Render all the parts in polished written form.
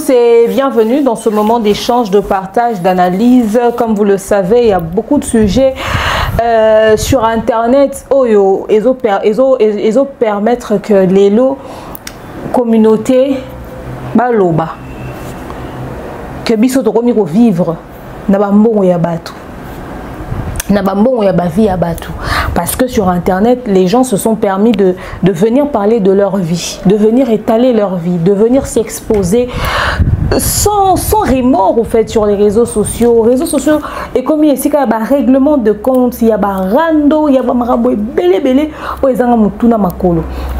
tous et bienvenue dans ce moment d'échange, de partage, d'analyse. Comme vous le savez, il y a beaucoup de sujets sur Internet. Ils ont permettre que les lots communauté baloba que biso to komi ko vivre na bambongo ya batu. Na bambongo ya ba vie ya batu. Parce que sur Internet, les gens se sont permis de venir parler de leur vie, de venir étaler leur vie, de venir s'exposer sans remords, au fait, sur les réseaux sociaux. Et comme il y a un règlement de compte, il y a un rando, il y a un marabo belé,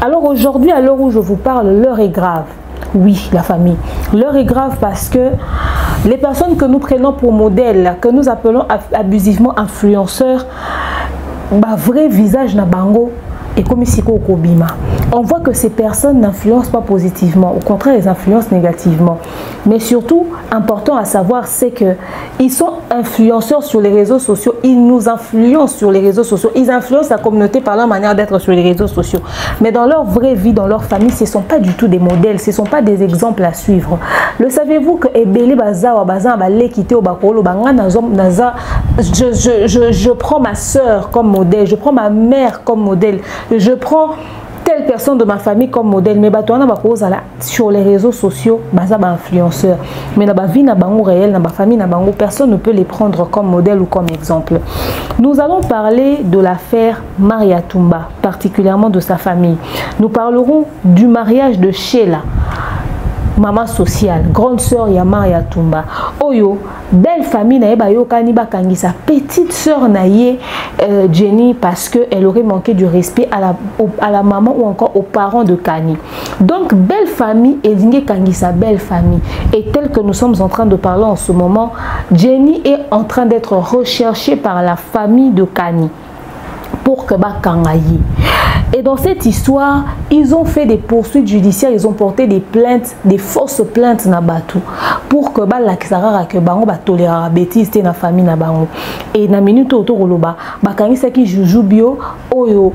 alors aujourd'hui, à l'heure où je vous parle, l'heure est grave. Oui, la famille. L'heure est grave parce que les personnes que nous prenons pour modèle, que nous appelons abusivement influenceurs, vrai visage na bango et comme ici Kobima. On voit que ces personnes n'influencent pas positivement, au contraire, elles influencent négativement. Mais surtout, important à savoir, c'est que ils sont influenceurs sur les réseaux sociaux, ils nous influencent sur les réseaux sociaux, ils influencent la communauté par leur manière d'être sur les réseaux sociaux. Mais dans leur vraie vie, dans leur famille, ce ne sont pas du tout des modèles, ce ne sont pas des exemples à suivre. Le savez-vous que Ebele Baza ou Baza Balé quitté au Bakolo Banga Naza, je prends ma soeur comme modèle, je prends ma mère comme modèle, je prends telle personne de ma famille comme modèle, mais sur les réseaux sociaux, influenceur. Mais dans ma vie, dans ma réel, dans ma famille, personne ne peut les prendre comme modèle ou comme exemple. Nous allons parler de l'affaire Maria Tumba, particulièrement de sa famille. Nous parlerons du mariage de Sheila, maman sociale, grande sœur ya Maria Tumba. Oyo, belle famille na eba yo kaniba kangisa, petite sœur na ye Jenny, parce que elle aurait manqué du respect à la maman ou encore aux parents de Kani. Donc belle famille et Zinge kangisa belle famille. Et tel que nous sommes en train de parler en ce moment, Jenny est en train d'être recherchée par la famille de Kani pour que ba kangayi. Et dans cette histoire, ils ont fait des poursuites judiciaires, ils ont porté des plaintes, des fausses plaintes na batu pour que ba la kisara que bango ba tolérera bêtise na famille na bango. Et na minute autour ba kangisa ki juju bio oyo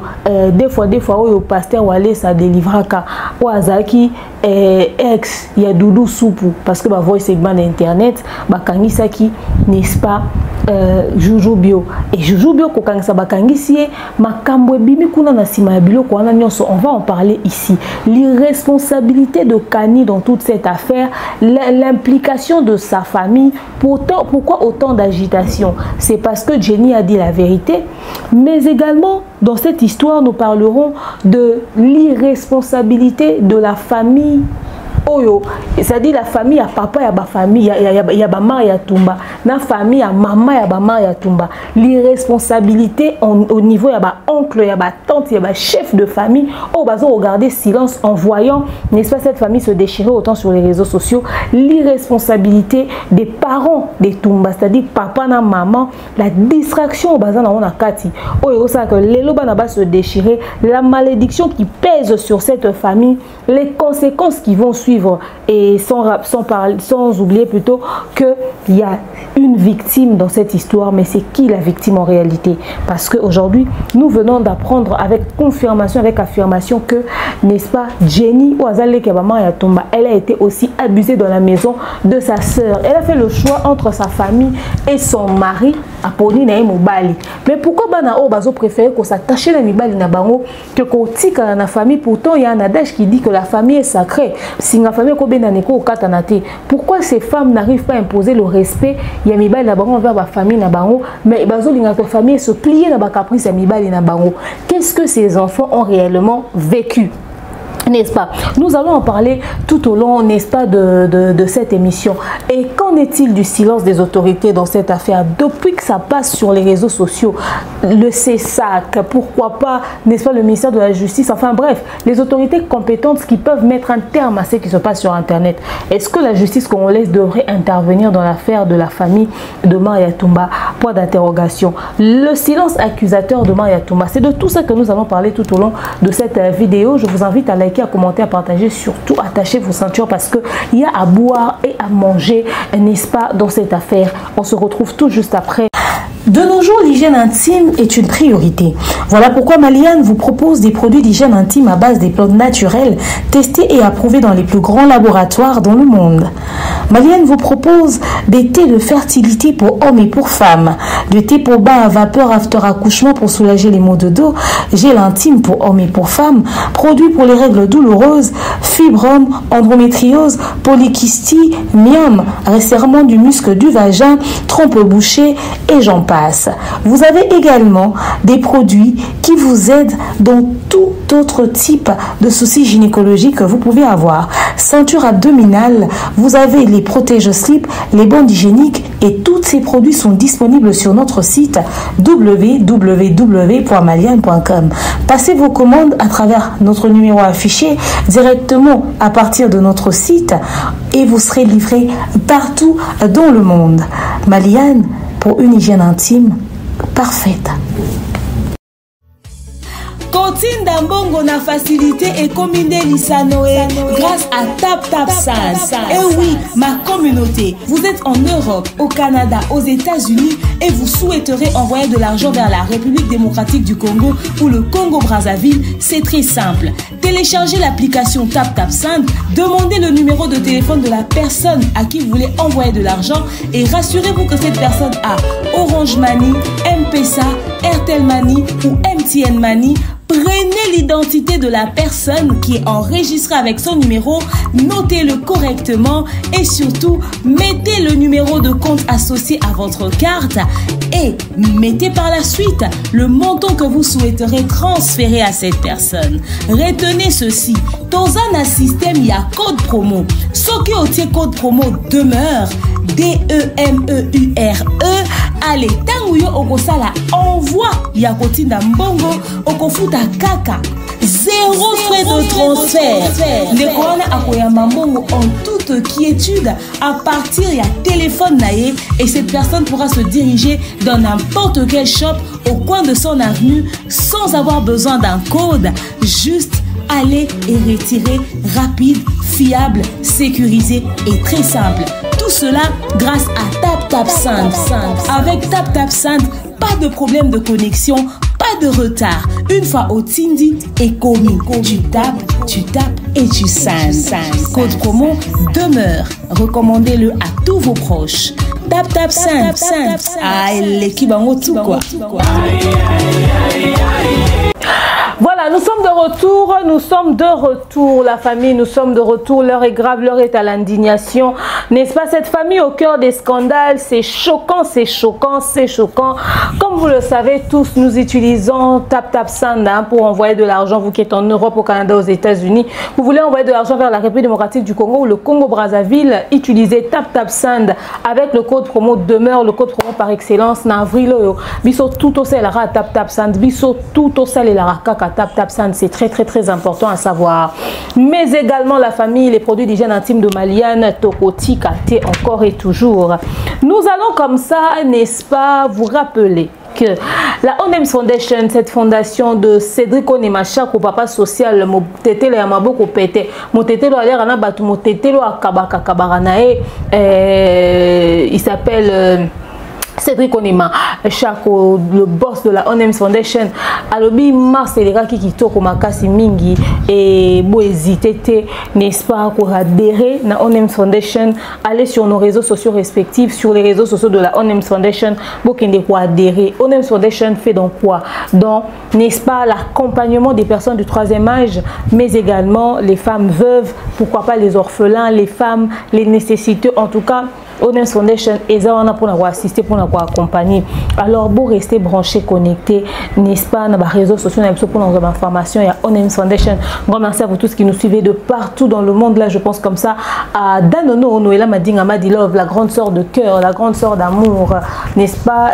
des fois oyo pasteur wale sa délivraka ou azaki ex ya Doudou Soupou parce que ba voice segment d'internet ba kangisa ki n'est-ce pas juju bio et juju bio ko kangisa ba kangisi makambo bimi kuna na sima biloko wana nyonso. On va en parler ici. L'irresponsabilité de Kani dans toute cette affaire, l'implication de sa famille. Pourquoi autant d'agitation? C'est parce que Jenny a dit la vérité, mais également dans cette histoire nous parlerons de l'irresponsabilité de la famille Oyo, c'est-à-dire la famille à papa, ya ba famille, ya ba Maria Tumba, na famille à maman, ya ba Maria Tumba. L'irresponsabilité au niveau ya ba oncle, ya ba tante, ya ba chef de famille. Oh, bazo regarder silence en voyant, n'est-ce pas, cette famille se déchirer autant sur les réseaux sociaux. L'irresponsabilité des parents des Tumba, c'est-à-dire papa na maman, la distraction au bazan na kati. Oh, ça que les loba na ba se déchirer, la malédiction qui pèse sur cette famille, les conséquences qui vont suivre. Et sans oublier plutôt qu'il y a une victime dans cette histoire, mais c'est qui la victime en réalité? Parce qu'aujourd'hui, nous venons d'apprendre avec confirmation, avec affirmation que, n'est-ce pas, Jenny elle a été aussi abusée dans la maison de sa sœur. Elle a fait le choix entre sa famille et son mari, Aponi na Mobali. Mais pourquoi Banao Bazo préfère qu'on s'attache à Mibali na bango que qu'on tique à la famille? Pourtant, il y a un adage qui dit que la famille est sacrée. Si la famille pourquoi ces femmes n'arrivent pas à imposer le respect? Il y a Mibali na bango envers la famille na bango, mais Bazo linga famille se plier na ba caprice à Mibali na bango. Qu'est-ce que ces enfants ont réellement vécu? N'est-ce pas? Nous allons en parler tout au long, n'est-ce pas, de cette émission. Et qu'en est-il du silence des autorités dans cette affaire? Depuis que ça passe sur les réseaux sociaux, le CESAC, pourquoi pas, n'est-ce pas, le ministère de la Justice, enfin bref, les autorités compétentes qui peuvent mettre un terme à ce qui se passe sur Internet. Est-ce que la justice congolaise devrait intervenir dans l'affaire de la famille de Maria Tumba? Point d'interrogation. Le silence accusateur de Maria Tumba, c'est de tout ça que nous allons parler tout au long de cette vidéo. Je vous invite à liker, à commenter, à partager, surtout attachez vos ceintures parce qu'il y a à boire et à manger, n'est-ce pas, dans cette affaire. On se retrouve tout juste après. De nos jours, l'hygiène intime est une priorité. Voilà pourquoi Maliane vous propose des produits d'hygiène intime à base des plantes naturelles testés et approuvés dans les plus grands laboratoires dans le monde. Maliane vous propose des thés de fertilité pour hommes et pour femmes, du thé pour bain à vapeur after accouchement pour soulager les maux de dos, gel intime pour hommes et pour femmes, produits pour les règles douloureuses, fibrome, endométriose, polykystie, myome, resserrement du muscle du vagin, trompe bouchée et j'en passe. Vous avez également des produits qui vous aident dans tout autre type de soucis gynécologiques que vous pouvez avoir. Ceinture abdominale, vous avez les protège-slip, les bandes hygiéniques et tous ces produits sont disponibles sur notre site www.maliane.com. Passez vos commandes à travers notre numéro affiché directement à partir de notre site et vous serez livré partout dans le monde. Maliane, pour une hygiène intime parfaite. Kotinda mbongo na facilité et combiner l'Isanoé grâce à TapTapSend. Et oui, ma communauté, vous êtes en Europe, au Canada, aux États-Unis et vous souhaiterez envoyer de l'argent vers la République démocratique du Congo ou le Congo-Brazzaville, c'est très simple. Téléchargez l'application TapTapSend, demandez le numéro de téléphone de la personne à qui vous voulez envoyer de l'argent et rassurez-vous que cette personne a Orange Money, M-Pesa, Airtel Money ou MTN Money. Prenez l'identité de la personne qui est enregistrée avec son numéro, notez-le correctement et surtout, mettez le numéro de compte associé à votre carte et mettez par la suite le montant que vous souhaiterez transférer à cette personne. Retenez ceci, dans un système, il y a code promo. Ce qui est code promo demeure, D-E-M-E-U-R-E. Allez, tanguyo okosala envoi ya kotinda mbongo okofuta kaka. Zéro frais de transfert. Ndekona akoyamba mbongo en toute quiétude à partir ya téléphone naé et cette personne pourra se diriger dans n'importe quel shop au coin de son avenue sans avoir besoin d'un code. Juste aller et retirer rapide, fiable, sécurisé et très simple. Tout cela grâce à TapTapSend. Avec TapTapSend, pas de problème de connexion, pas de retard. Une fois au Tindi et commis, tu tapes et tu sends. Code promo demeure. Recommandez-le à tous vos proches. TapTapSend. Ah, l'équipe en tout quoi. Voilà, nous sommes de retour, la famille, nous sommes de retour, l'heure est grave, l'heure est à l'indignation, n'est-ce pas, cette famille au cœur des scandales, c'est choquant, c'est choquant, c'est choquant. Comme vous le savez tous, nous utilisons TapTapSend pour envoyer de l'argent, vous qui êtes en Europe, au Canada, aux États-Unis, vous voulez envoyer de l'argent vers la République démocratique du Congo ou le Congo-Brazzaville, utilisez TapTapSend avec le code promo demeure, le code promo par excellence, Navrilo, biso tout au sel à TapTapSend, biso tout au sel et la kaka TapTapSend, c'est très important à savoir. Mais également la famille, les produits d'hygiène intime de Maliane, Tokoti, Kate, encore et toujours. Nous allons comme ça, n'est-ce pas, vous rappeler que la ONEMS Foundation, cette fondation de Cédric Onemacha, au papa social, motetelo ya maboko pete, motetelo a l'air na batu, motetelo a kabaka kabaranae, il s'appelle Cédric Onema, Chako, le boss de la ONEMS Foundation, alobi mars eleka kitoko makasi mingi et bo hésiter, n'est-ce pas, pour adhérer na ONEMS Foundation, aller sur nos réseaux sociaux respectifs, sur les réseaux sociaux de la ONEMS Foundation, pour qu'il ait adhérer. ONEMS Foundation fait donc quoi? Donc, n'est-ce pas, l'accompagnement des personnes du troisième âge, mais également les femmes veuves, pourquoi pas les orphelins, les femmes, les nécessiteux, en tout cas. ONEMS Foundation et ça on a pour assister, pour accompagner. Alors vous restez branchés, connectés, n'est-ce pas, dans les réseaux sociaux, pour nos informations. Il y a ONEMS Foundation. Grand merci à vous tous qui nous suivez de partout dans le monde. Là, je pense comme ça à Danono Noëlla Madinga Madilove, la grande sœur de cœur, la grande sœur d'amour, n'est-ce pas?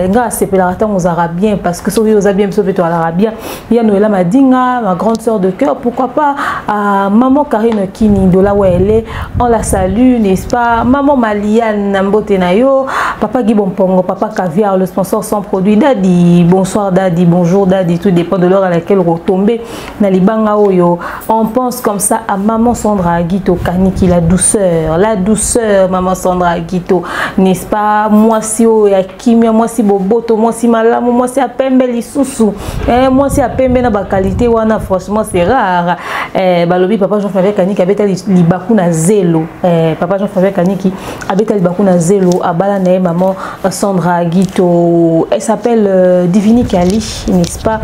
Grâce à aux Arabiens, parce que sauver aux Arabiens, sauver toi l'Arabien. Il y a Noëlla Madinga, ma grande sœur de cœur. Pourquoi pas à maman Karine Kini, de là où elle est, on la salue, n'est-ce pas? Maman Maliane Nambote Nayo, papa Guy Bonpongo, papa Caviar, le sponsor sans produit. Daddy, bonsoir Daddy, bonjour Daddy, tout dépend de l'heure à laquelle vous tombez. Nalibanga Oyo. On pense comme ça à maman Sandra Aguito Kaniki, la douceur, maman Sandra Aguito. n'est-ce pas, moi si ya kimia, moi si boboto, moi si malamu, moi si apembe lisusu, moi si apembe na ba qualité wana franchement c'est rare. Balobi papa Jean-Fabien Kaniki abeta libaku na zelo. Papa Jean-Fabien Kaniki abeta libaku na zelo abala na maman Sandra Guito. Elle s'appelle Divini Kali, n'est-ce pas,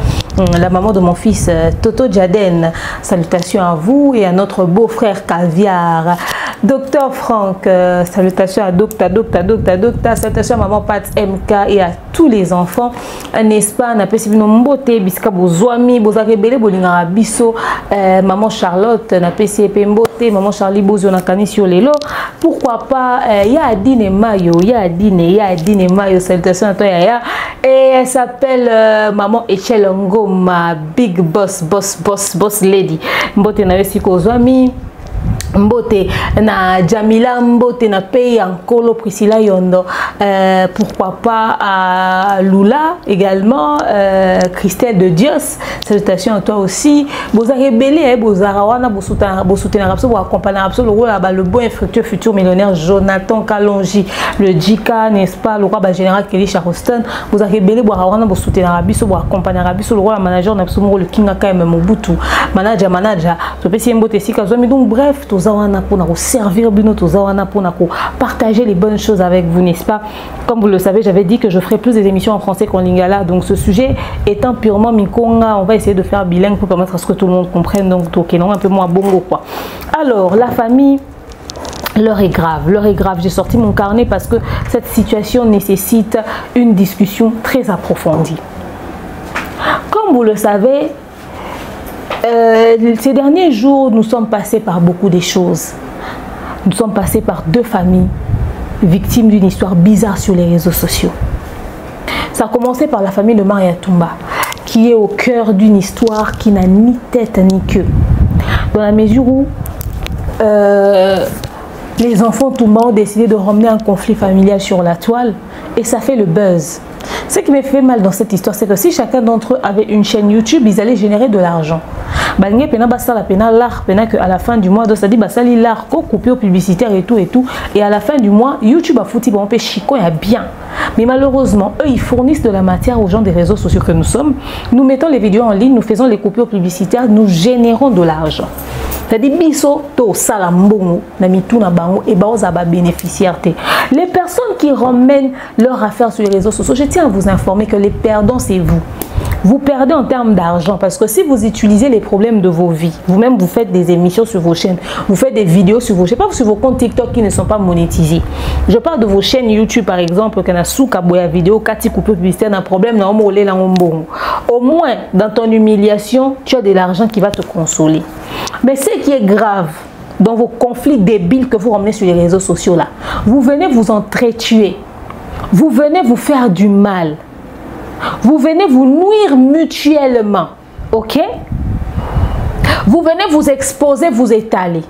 la maman de mon fils Toto Jaden. Salutations à vous et à notre beau-frère Caviar. Docteur Franck, salutations à Docta, salutations à maman Pat MK et à tous les enfants, n'est-ce pas, na pesi bino mbote biska bozwami bozarebele bolinga biso, maman Charlotte na pesi mbote, maman Charlie Bozo na kani sur lelo, pourquoi pas ya Adine Mayo, salutations à toi Yaya, et elle s'appelle maman Echel Ngoma, big boss lady, mbote na wesi kozwami mbote na Jamila mbote na pays Ankolo Priscilla Yondo, pourquoi pas à Lula également, Christelle de Dios, salutations à toi aussi. Bozare rebelle bozara wana bosoutenir rapso bo accompagner rapso le bon et fructueux futur millionnaire Jonathan Kalonji, le Jika, n'est-ce pas, le roi général Kelly Charleston. Bozare rebelle bo wana bosoutenir rabiso bo accompagner rabiso le roi manager na biso le Kinga Ka Mobutu manager to pesi mbote sika zomi. Donc bref, pour servir bino, pour partager les bonnes choses avec vous, n'est-ce pas? Comme vous le savez, j'avais dit que je ferai plus des émissions en français qu'en lingala. Donc ce sujet étant purement mikonga, on va essayer de faire bilingue pour permettre à ce que tout le monde comprenne. Donc non, un peu moins bongo quoi. Alors la famille, l'heure est grave. J'ai sorti mon carnet parce que cette situation nécessite une discussion très approfondie. Comme vous le savez, ces derniers jours, nous sommes passés par beaucoup de choses. Nous sommes passés par deux familles victimes d'une histoire bizarre sur les réseaux sociaux. Ça a commencé par la famille de Maria Toumba, qui est au cœur d'une histoire qui n'a ni tête ni queue. Dans la mesure où les enfants Toumba ont décidé de ramener un conflit familial sur la toile et ça fait le buzz. Ce qui me fait mal dans cette histoire, c'est que si chacun d'entre eux avait une chaîne YouTube, ils allaient générer de l'argent. À la fin du mois, ça dit basali l'art, coupure publicitaire et tout. Et à la fin du mois, YouTube a foutu bon chico et bien. Mais malheureusement, eux, ils fournissent de la matière aux gens des réseaux sociaux que nous sommes. Nous mettons les vidéos en ligne, nous faisons les coupures publicitaires, nous générons de l'argent. C'est-à-dire biso to salambongo na mitu na bango et baoza ba bénéficiaire. Les personnes qui ramènent leurs affaires sur les réseaux sociaux, je tiens à vous informer que les perdants c'est vous. Vous perdez en termes d'argent parce que si vous utilisez les problèmes de vos vies, vous-même vous faites des émissions sur vos chaînes, vous faites des vidéos sur vos chaînes, pas sur vos comptes TikTok qui ne sont pas monétisés. Je parle de vos chaînes YouTube par exemple, Kanasuka Boya vidéo, Kati Coupé publicitaire, un problème, au moins dans ton humiliation, tu as de l'argent qui va te consoler. Mais ce qui est grave dans vos conflits débiles que vous ramenez sur les réseaux sociaux là, vous venez vous entretuer, vous venez vous faire du mal. Vous venez vous nuire mutuellement, ok? Vous venez vous exposer, vous étaler.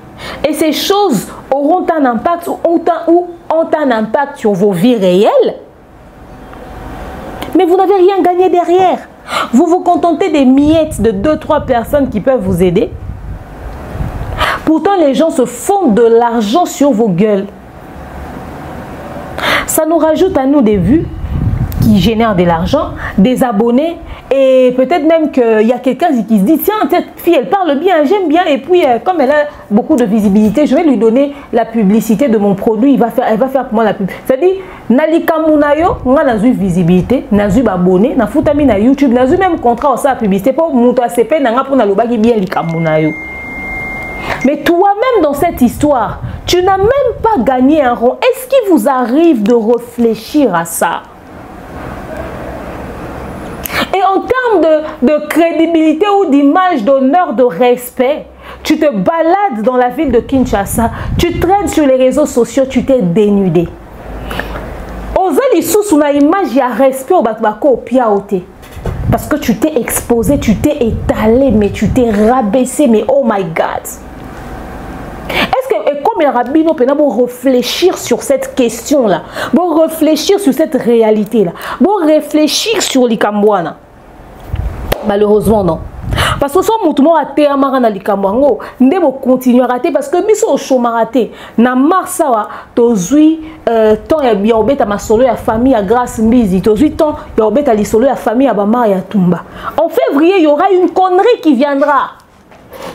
Et ces choses auront un impact ou ont un impact sur vos vies réelles. Mais vous n'avez rien gagné derrière. Vous vous contentez des miettes de 2-3 personnes qui peuvent vous aider. Pourtant, les gens se font de l'argent sur vos gueules. Ça nous rajoute à nous des vues qui génère de l'argent, des abonnés et peut-être même qu'il y a quelqu'un qui se dit tiens cette fille elle parle bien, j'aime bien et puis comme elle a beaucoup de visibilité, je vais lui donner la publicité de mon produit, elle va faire pour moi la pub. C'est-à-dire nalika munayo, on a eu visibilité, on a eu abonné, on a foutami na YouTube, on a eu même contrat au sa publicité pour monter à CP, on a pour na lobaki bien lika munayo. Mais toi-même dans cette histoire, tu n'as même pas gagné un rond. Est-ce qu'il vous arrive de réfléchir à ça? Et en termes de crédibilité ou d'image, d'honneur, de respect, tu te balades dans la ville de Kinshasa, tu traînes sur les réseaux sociaux, tu t'es dénudé. Ozali sous une image, il y a respect au batbako au piaote. Parce que tu t'es exposé, tu t'es étalé, mais tu t'es rabaissé, mais oh my God. Est-ce que, et comme il rabino pena pour réfléchir sur cette question-là, pour réfléchir sur cette réalité-là, pour réfléchir sur l'Ikambouana? Malheureusement, non. Parce que si vous raté à marana likamwango, ndé vous continuer à rater parce que biso au chômage raté. Na mars wa tozui temps ya obeta masolo ya famille à grâce mbizi, tozui temps ya obeta lisolo ya famille à bama ya tumba. En février, il y aura une connerie qui viendra.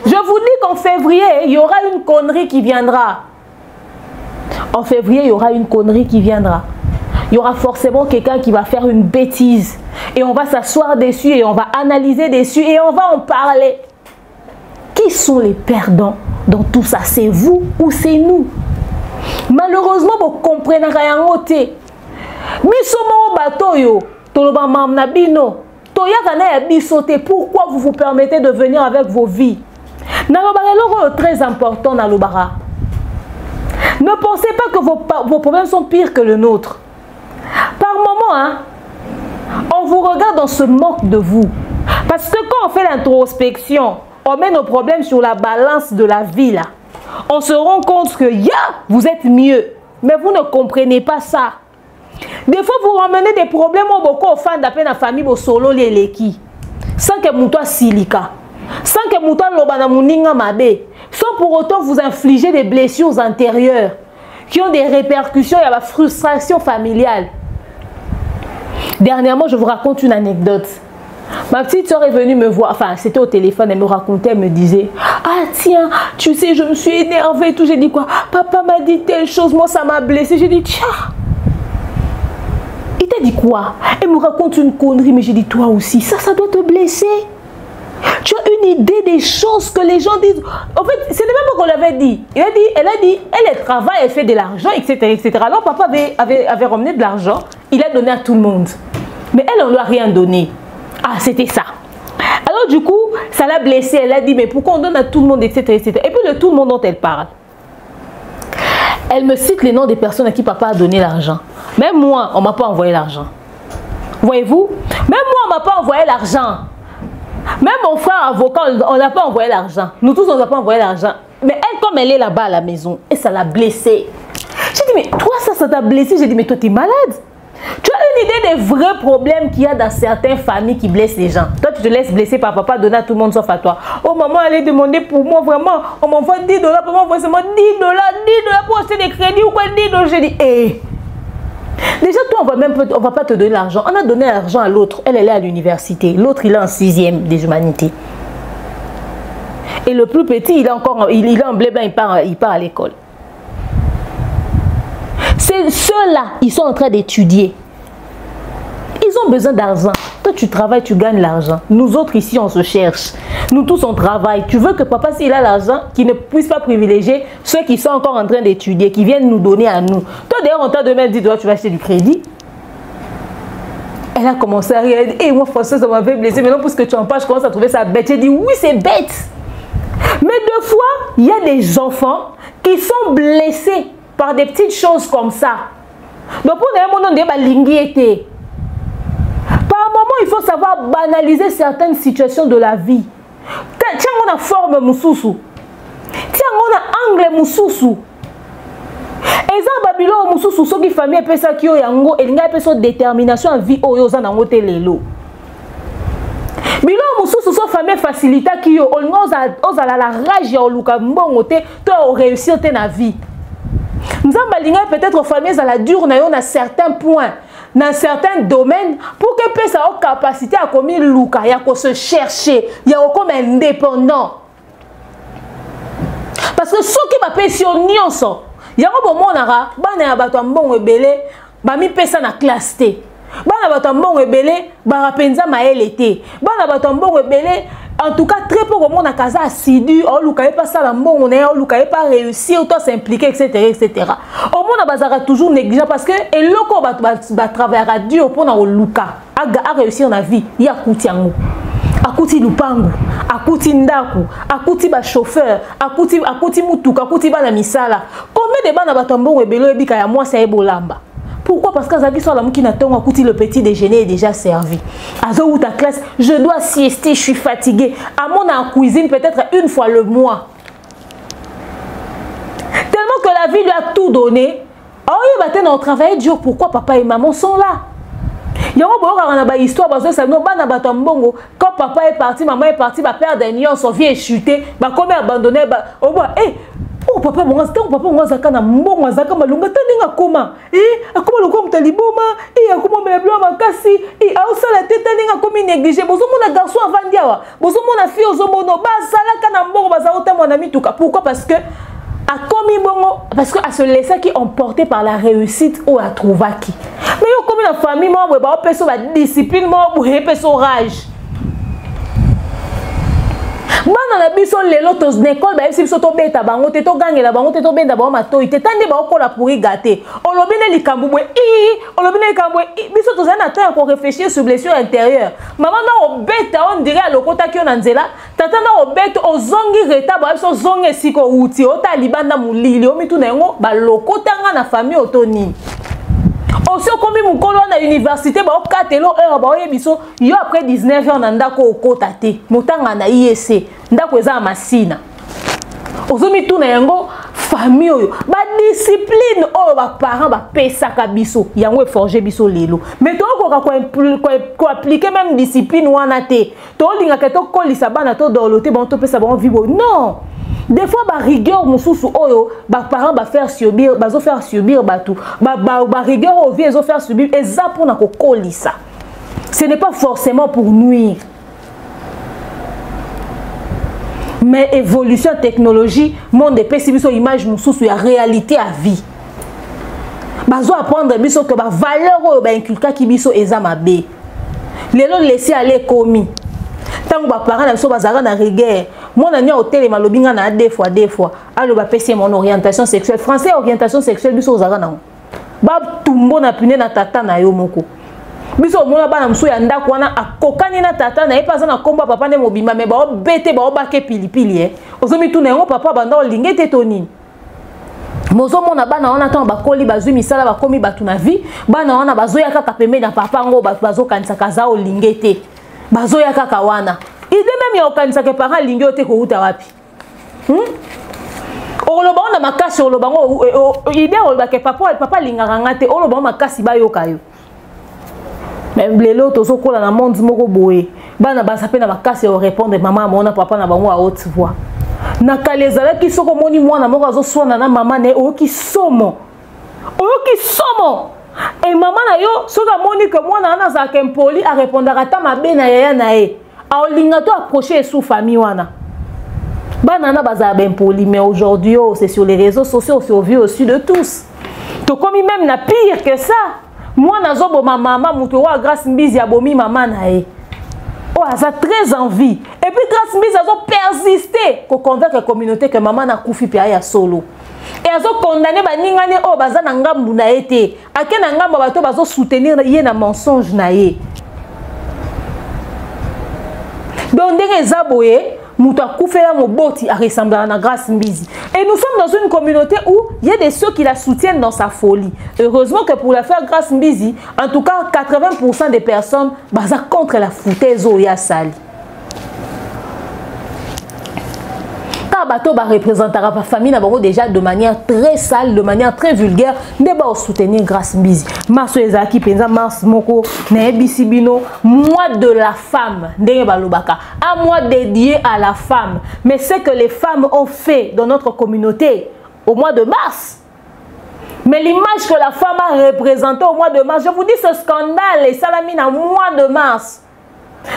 Je vous dis qu'en février, il y aura une connerie qui viendra. En février, il y aura une connerie qui viendra. Il y aura forcément quelqu'un qui va faire une bêtise. Et on va s'asseoir dessus et on va analyser dessus et on va en parler. Qui sont les perdants dans tout ça? C'est vous ou c'est nous? Malheureusement, vous comprenez rien côté. Bisomo bateau yo, toloba mamna bino. Toyakana ya bisoté. Pourquoi vous vous permettez de venir avec vos vies? Nalobara très important nalobara. Ne pensez pas que vos problèmes sont pires que le nôtre. Par moment, hein, on vous regarde, on se moque de vous. Parce que quand on fait l'introspection, on met nos problèmes sur la balance de la vie, là. On se rend compte que, vous êtes mieux. Mais vous ne comprenez pas ça. Des fois, vous ramenez des problèmes beaucoup aux fans d'appel à la famille, au solo, les leki. Sans que moutoua silika. Sans que moutoua lobana mouninga mabe. Sans pour autant vous infliger des blessures antérieures qui ont des répercussions et la frustration familiale. Dernièrement, je vous raconte une anecdote. Ma petite soeur est venue me voir, enfin c'était au téléphone, elle me racontait, elle me disait: ah tiens, tu sais, je me suis énervée et tout. J'ai dit quoi? Papa m'a dit telle chose, moi ça m'a blessée. J'ai dit tiens, il t'a dit quoi? Elle me raconte une connerie, mais j'ai dit toi aussi, ça doit te blesser. Tu as une idée des choses que les gens disent. En fait, ce n'est même pas qu'on l'avait dit. Elle a dit, elle travaille, elle fait de l'argent, etc., etc. Alors papa avait ramené de l'argent, il a donné à tout le monde. Mais elle, on ne lui a rien donné. Ah, c'était ça. Alors du coup, ça l'a blessée. Elle a dit, mais pourquoi on donne à tout le monde, etc., etc. Et puis de tout le monde dont elle parle. Elle me cite les noms des personnes à qui papa a donné l'argent. Même moi, on ne m'a pas envoyé l'argent. Voyez-vous? Même moi, on ne m'a pas envoyé l'argent. Même mon frère avocat, on n'a pas envoyé l'argent. Nous tous, on n'a pas envoyé l'argent. Mais elle, comme elle est là-bas à la maison, et ça l'a blessée. J'ai dit, mais toi, ça t'a blessé. J'ai dit, mais toi, tu es malade. Tu as une idée des vrais problèmes qu'il y a dans certaines familles qui blessent les gens. Toi, tu te laisses blesser par papa, donner à tout le monde sauf à toi. Oh, maman, elle est demandée pour moi, vraiment. On m'envoie $10, maman, envoie seulement $10 pour acheter des crédits ou quoi, $10. J'ai dit, hé. Déjà, toi, on va pas te donner l'argent. On a donné l'argent à l'autre. Elle est à l'université. L'autre, il est en 6e des humanités. Et le plus petit, il est en blé blanc, il part à l'école. Ceux-là, ils sont en train d'étudier. Ils ont besoin d'argent. Toi, tu travailles, tu gagnes l'argent. Nous autres, ici, on se cherche. Nous tous, on travaille. Tu veux que papa, s'il a l'argent, qu'il ne puisse pas privilégier ceux qui sont encore en train d'étudier, qui viennent nous donner à nous. Toi, d'ailleurs, on t'a donné, dit, toi, tu vas acheter du crédit. Elle a commencé à rire. Elle dit, hey, moi, François, ça m'avait blessé. Maintenant, puisque tu en parles, je commence à trouver ça bête. J'ai dit, oui, c'est bête. Mais des fois, il y a des enfants qui sont blessés par des petites choses comme ça. Donc, pour nous, on dit, par moment, il faut savoir banaliser certaines situations de la vie. Tiens, on a forme moussousou. Tiens, on a angle moussousou. Et ça, Babylone moussousou, ce qui famille peut ça qui est yango, et il y a une détermination à vie au yosa na ngote lelo. Bilo moussousou, ce famille facilita qui est on a la rage ya oluka mbongote, toi réussir na vie. Nous avons peut-être famille à la dure na certains points. Dans certains domaines, pour que puisse avoir capacité à commettre Luka, il y a se chercher, il y a comme indépendant. Parce que ceux qui m'ont pensionné, il y a un moment où on a un bon rebelle, bami pesa na classe T. Bana batambo rebelle, barapenza maelete. Bana batambo rebelle, en tout cas très peu comme on a casa assidu, on lukaye pas ça la bon, on est on lukaye pas réussir, autant s'impliquer, etc., etc. Au moins on a bazara toujours négligent parce que et loko va travailler dur pour na luka, a réussir na vie, il y a koutiango. Akuti lupangu, akuti ndaku, akuti ba chauffeur, akuti mutuka, akuti bana misala. Combien de bana batambo rebelle ebika ya moi ça ebolamba. Pourquoi? Parce que Zaki soit l'homme qui n'attend à coûter le petit déjeuner est déjà servi. À ce où ta classe, je dois siester, je suis fatiguée. À mon en cuisine peut-être une fois le mois. Tellement que la vie lui a tout donné. Oh, il va travailler dur. Pourquoi papa et maman sont là? Yango boyoka na ba histoire bazo ça no bana bato mbongo quand papa est parti, maman est partie, ba père d'union son vie est chuté, ba comme abandonné ba oh papa mon instant papa mon zaka na mbongo zaka malunga taninga koma akoma lokoma taliboma akoma melablo makasi a osala tete taninga komi négligé bozo mona garçon avant diawa bozo mona fille ozo mono ba salaka na mbongo baza otamo na mituka. Pourquoi? Parce que a commis bongo parce que à se laisser qui emporté par la réussite ou à trouver qui. Mais yo comme la famille moi ba peso ba discipline moi bo peso rage. Bana na biso lelo tos n'école ba biso to beta bango te to gangela bango te to benda ba matoi te tande ba okola pourri gâté. Olobi ne likambwe olobi ne likambwe biso to zana temps pour réfléchir sur blessure intérieure. Maman na obeta on dirait à lokota ki on nzela tata na obeta ozongi reta ba biso zonge siko uti ota libanda mulili o mitu na ngo ba lokota nga na famille otoni. Aussi comme mukolo na université ba okatelo heure ba oyebiso yo après 19 ans na ndako okota te motanga na IEC ndako eza masina ozomi tuna yango famille oyo ba discipline oyo ba parents ba pesaka biso yango forger biso lelo mais to ko appliquer même discipline wana te to linga ke to kolisa bana to dolote bon to pesa bon vibo non. Des fois, ba rigueur mususu oyo, ba parents ba faire subir, bazo faire subir batou. Ba rigueur au vie, ils ont faire subir. Et ça pour na kokolisa. Ce n'est pas forcément pour nuire. Mais évolution technologie, monde de pessimisme image mususu ya réalité à vie. Bazo apprendre biso que ba valeur oyo ba inculka ki biso ezama be. Lelo laisser aller commis. Tant que ba parents na biso bazara na rigueur. Mon ami au télé malobinga na deux fois alors ba pesi mon orientation sexuelle français orientation sexuelle biso ozaka nango ba tumbo na pune na tata na yo moko biso mona bana mso ya ndako wana akokani na tata na epaza na komba papa ne mobima me ba obete ba obake pilipili ozomi tuna yango papa banda olinge te toni mozo mona bana wana tan bakoli bazwi misala bakomi batu na vie bana wana bazoya kaka pembe na papa ngo bazo kanisa kaza olinge te bazoya kaka wana. Idée même ya okanisa ke parents lingi ote ko uta wapi. Oloba on na makasi oloba ngo idée oloba ke papa lingaka ngate oloba makasi ba yoka yo. Même lelo tozo kola na monde moko boye. Bana basape na makasi o répondre maman mona papa na bango a haute voix. Na kalezala ki soko moni mwana moko azo swana na maman ne o ki somo. Et maman na yo soka moni que mwana na za kempoli a répondre ata mabe na yaya na e. Aolinga to approcher sous famille wana. Banana baza ben poli mais aujourd'hui c'est sur les réseaux sociaux c'est au vu au-dessus de tous. To comme même na pire que ça. Moi nazobo ma maman muto wa grâce mbizi abomi maman na e. Oh ça très envie. Et puis grâce mbizi azo persister ko convaincre la communauté que maman na kufi pia ya solo. Et azo condamner ba ningane o baza na ngambu na ete. Akena ngamba bato bazo soutenir ye na mensonge na ye. Donc, ressemble à Grâce Mbizi. Et nous sommes dans une communauté où il y a des ceux qui la soutiennent dans sa folie. Heureusement que pour la faire Grâce Mbizi, en tout cas 80% des personnes sont contre la foutaise Oya Sali. Bato ba représentera la famille déjà de manière très sale, de manière très vulgaire, ne ba soutenir Grâce Mbizi. Marso ezaki penza Mars moko na bisibino, mois de la femme, ndenge balobaka, un mois dédié à la femme. Mais ce que les femmes ont fait dans notre communauté au mois de mars. Mais l'image que la femme a représentée au mois de mars, je vous dis ce scandale et salamine au mois de mars.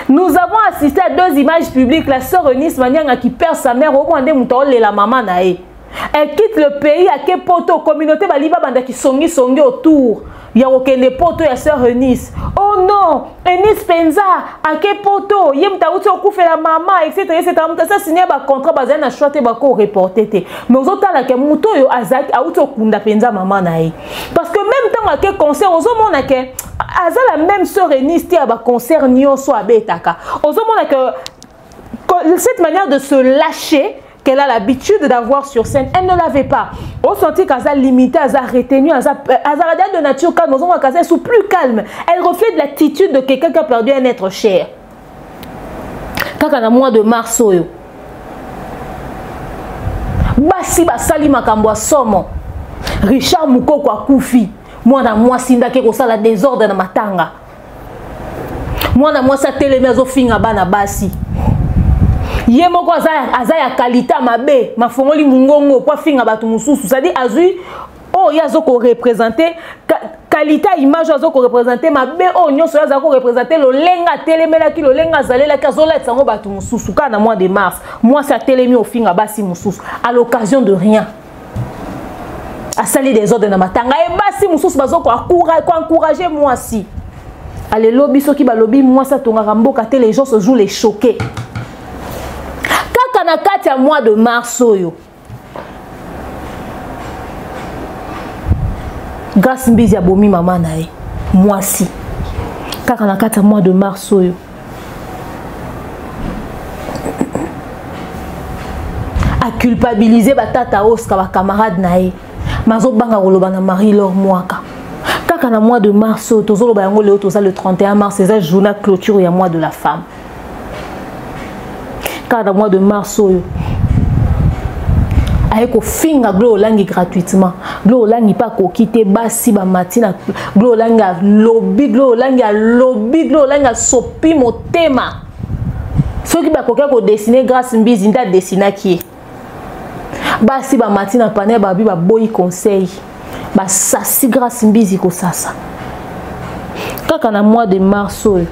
Nous avons assisté à deux images publiques. La sœur Eunice Manyanga qui perd sa mère au Rwanda et la maman nae. Elle quitte le pays à Kepoto, communauté baliba banda qui songi autour. Il y a aucun poto ya sœur Eunice. Oh non, Eunice Penza à Kepoto, yem ta uti okufe la maman etc. Ça signé ba contrat bazana na choite ba ko reporter té. Mais aux autres là que muto yo azaki a uti okunda Penza maman nae. Parce que même temps à quel concert aux hommes que aza la même sœur Eunice ti a ba concert nyonso abetaka. Aux hommes que cette manière de se lâcher qu'elle a l'habitude d'avoir sur scène, elle ne l'avait pas. On sentit qu'elle a limité, elle a retenu, elle a de nature calme, elle est plus calme. Elle reflète l'attitude de quelqu'un qui a perdu un être cher. Quand on a mois de mars, Basi basali makambo somo. Richard Mukoko akufi. Moi na moi sinda ke ko sala désordre na matanga. Mwana mwasi atelemi azofinga bana basi. Ye moko aza ya kalita mabe, mafongoli mungongo po finga batu mususu. Ça dit azui oh yazo ko représenter kalita image azo ko représenter mabe oh nyonso yazo ko représenter lo lenga telemela ki lo lenga zalela ki azola tsango batu mususu kana mois de mars. Moi ça telemi au finga basi mususu à l'occasion de rien. À salir des ordres na matanga e basi mususu bazo ko encourager moi si. Allez lobby so ki ba lobby moi ça tongaka mboka te les gens se jouent les choqués. Kaka na kati ya mois de mars oyo. Grâce mbizi ya bomi mama na ye. Moi si. Kaka na kati ya mois de mars oyo. A culpabiliser batata Oscar ba camarade na ye. Mazo banga koloba na Marie-Laure Mwaka. Kaka na mois de mars oyo tozoloba yango leo toza le 31 mars c'est la journée clôture ya mois de la femme. Kaka na mois de mars oyo ayeko finga glo langi gratuitement. Glo langi pa ko quitter basi ba matina glo langi lobby glo langi sopi motema. Soki ba koka ko dessiner grâce mbizi nda dessiner ki. Basi ba matina pané ba bi ba boyi conseil. Ba sasi grâce mbizi ko sasa. Kaka na mois de mars oyo.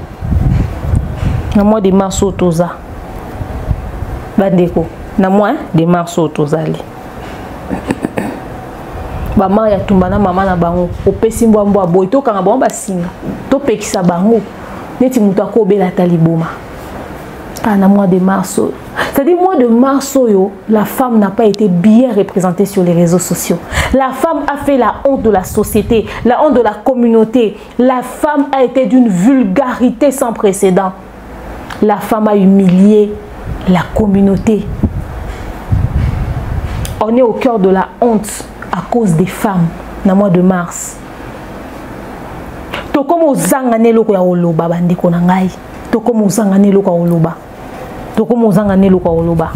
Na mois de mars oyo toza. Bandeko na mois de mars oyo tozali. Ba mari atumba na mama na bango opesi mbwa boy to kanga bango basinga to pekisa bango neti mutu akobela taliboma. Na mois de mars oyo. C'est-à-dire mois de mars oyo, la femme n'a pas été bien représentée sur les réseaux sociaux. La femme a fait la honte de la société, la honte de la communauté. La femme a été d'une vulgarité sans précédent. La femme a humilié la communauté. On est au cœur de la honte à cause des femmes dans le mois de mars. To comme ozangane loko ya oloba bandeko na ngai. To comme ozangane loko ya oloba. To comme ozangane loko ya oloba.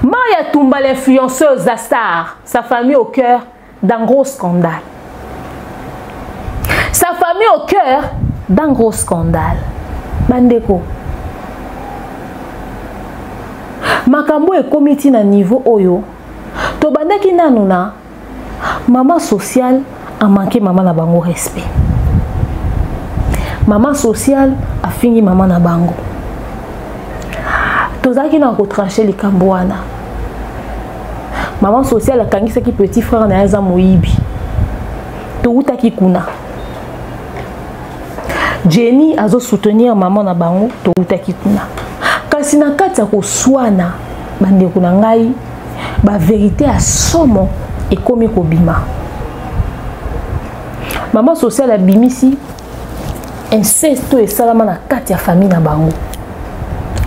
Maria Tumba, l'influenceuse Zastar, sa famille au cœur d'un gros scandale. Sa famille au cœur d'un gros scandale. Bandeko. Makambo e komiti na niveau oyo. To bandaki nanuna. Maman sociale a manqué maman na bango respect. Maman sociale a fini maman na bango. Tozaki na ko trancher les kamboana. Maman sociale a kangisa ki petit frère na yaza moyibi. To utaki kuna. Jenny azo soutenir maman na bango to utaki kuna. Kasi na kati ya ko swana bandeko na ngai ba vérité à somo et komi ko bima. Maman sociale a bimisi inceste et salama na kati ya famille na bango.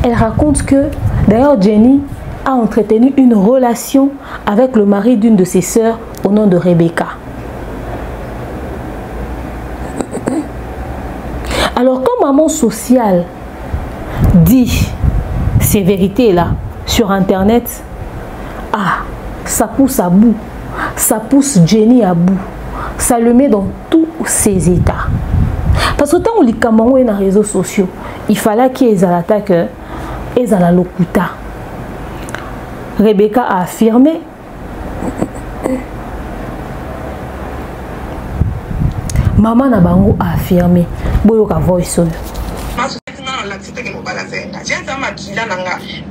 Elle raconte que d'ailleurs Jenny a entretenu une relation avec le mari d'une de ses sœurs au nom de Rebecca. Alors quand maman sociale dit ces vérités-là sur internet, ah, ça pousse à bout, ça pousse Jenny à bout, ça le met dans tous ses états. Parce que tant on lit comment on est dans les réseaux sociaux, il fallait qu'ils aient l'attaque et à la locuta. Rebecca a affirmé maman na bango a affirmé boyoka voice on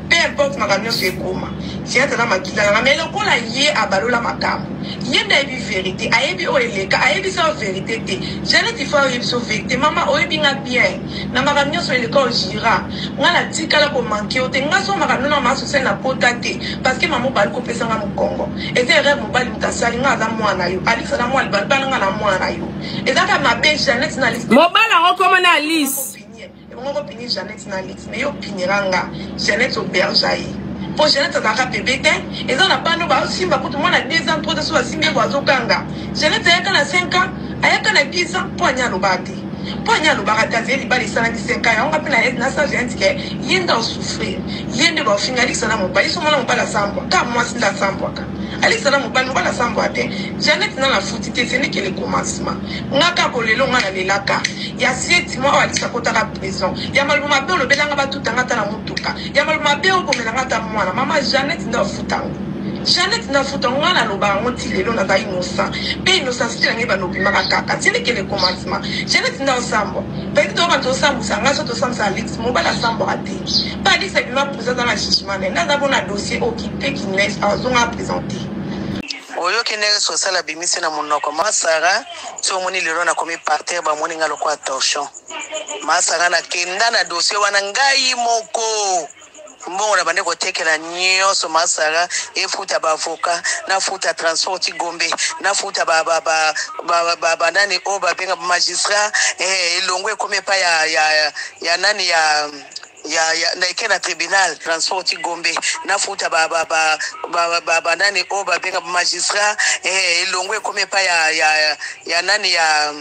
peu importe ma camion c'est comment si elle t'a maquillé mais le coup là y est à balola ma cam y est d'ailleurs vérité ayebi o eleka ayebi sa vérité te j'allais te faire une vérité maman o ebinga bien na ma camion sur le corps gira ngala tikala ko manquer o te ngaso ma camion na ma so na potate parce que maman bal ko pesa nga mu Congo et c'est rêve mobile mutasali nga za mwana yo alisa na mwana bal bal nga na mwana yo et ça ma ben Jeannette na liste mobile en recommande à liste. On va finir Jeannette na liste mais yo piniranga Jeannette auberge ayi pour Jeannette azaka bébé et ça na bano ba simba pour tout le monde a 2 ans 3 ans so simba bozo kanga Jeannette ayaka na 5 ans ayaka na 10 ans pour anya lobati Pour y aller au baratazi, il va les salades 5 ans. On va peine être nasa gente que yenda souffrir. Yenda va finir avec ça mon pas. Ils sont mal on pas la sambo. Car moi c'est la sambo. Allez ça mon pas, on va la sambo. Jeannette dans la foutité, ce n'est que le commencement. On a qu'à voler long à les laka. Il y a 7 mois à l'issa côté la prison. Il y a mal ma belle le belanga va tout en attendant mon touka. Il y a mal ma belle au belanga ta moi. Maman Jeannette dans foutant. Jeannette n'a foutu un an au bar, on tire le long à innocent. Mais innocent, c'est un évan au bimaka. Ce n'est que le commencement. Jeannette n'a ensemble. Peut-être qu'on va ensemble, ça va sortir ensemble, ça l'ex, mon bal ensemble raté. Pas dit, c'est bien présent dans la chichman. Nous avons un dossier occupé qui n'est pas à présenter. Oyo qui n'est sur ça la bimise na monoko. Masara, si on le rend à commis par terre, bah, mon inga le quoi torchon. Masara na kenda na dossier wanangai moko. Bon, la bande côté que la nio so masara et futa ba avocat na futa transport gombe na futa ba nani oba benga magistrat longwe comme pas ya nani ya na ikena tribunal transport gombe na futa ba nani oba benga magistrat longwe comme pas ya nani ya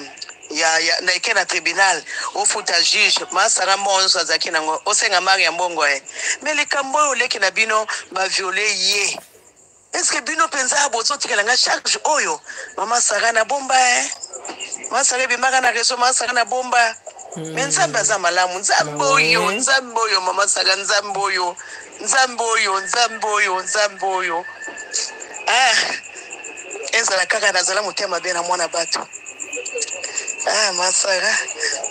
na ikena tribunal au futa juge masara monzo azaki nango osenga mari ya mbongo mais les kambo leki na bino ba violer ye est-ce que bino penza bozo tikalanga chaque jour oyo mama sara na bomba masara bimaka na reso masara na bomba mensambe za malamu nzamboyo mama sara nzamboyo ezala kaka nazala mutema bena mwana bato masara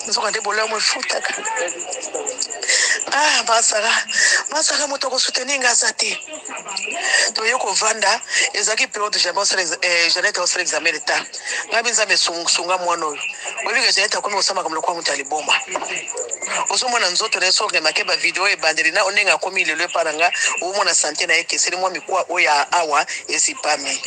nzoka ndebola mo futaka masara moto ko soutenir ngazate to yoko vanda ezaki periode Jeannette au seul examen d'état ngabinza mesunga mwana oyo obiga Jeannette akomi osama kamlo kwa mutali bomba osomona nzoto reso ke makeba video e bandeli na onenga komi lelo paranga omona santé na yeke seli mwa mikwa oya awa esipame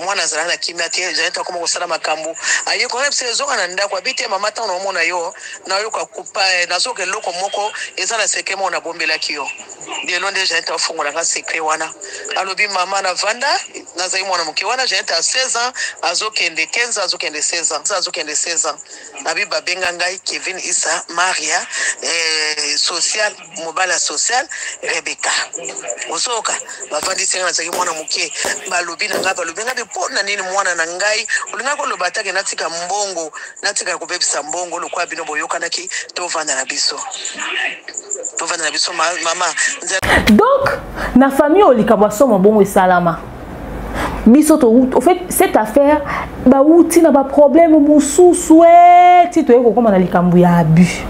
mwana zala na kimia te Jeannette akomi kosala makambo ayeko repse zonga na ndako abite mama ta na omona yo na yo ka kupa na zoke loko moko ezala seke mona bombela kiyo de londe Jeannette afungola ka secret wana alobi mama na vanda na zai mwana muke wana Jeannette a 16 ans azokende 15 azokende 16 ans nabi babenga ngai Kevin Issa Maria social mobile social Rebecca osoka bavandi senga na zai mwana muke balobi na ngabe pona nini mwana na ngai ulinga ko lobatake natika mbongo natika kubebisa mbongo lokwa bino boyoka naki tovanda na biso mama. Donc na famille olikabwaso mabongo esalama biso to au fait cette affaire ba outi na ba problème mususu ti to yeko koma na likambu ya abus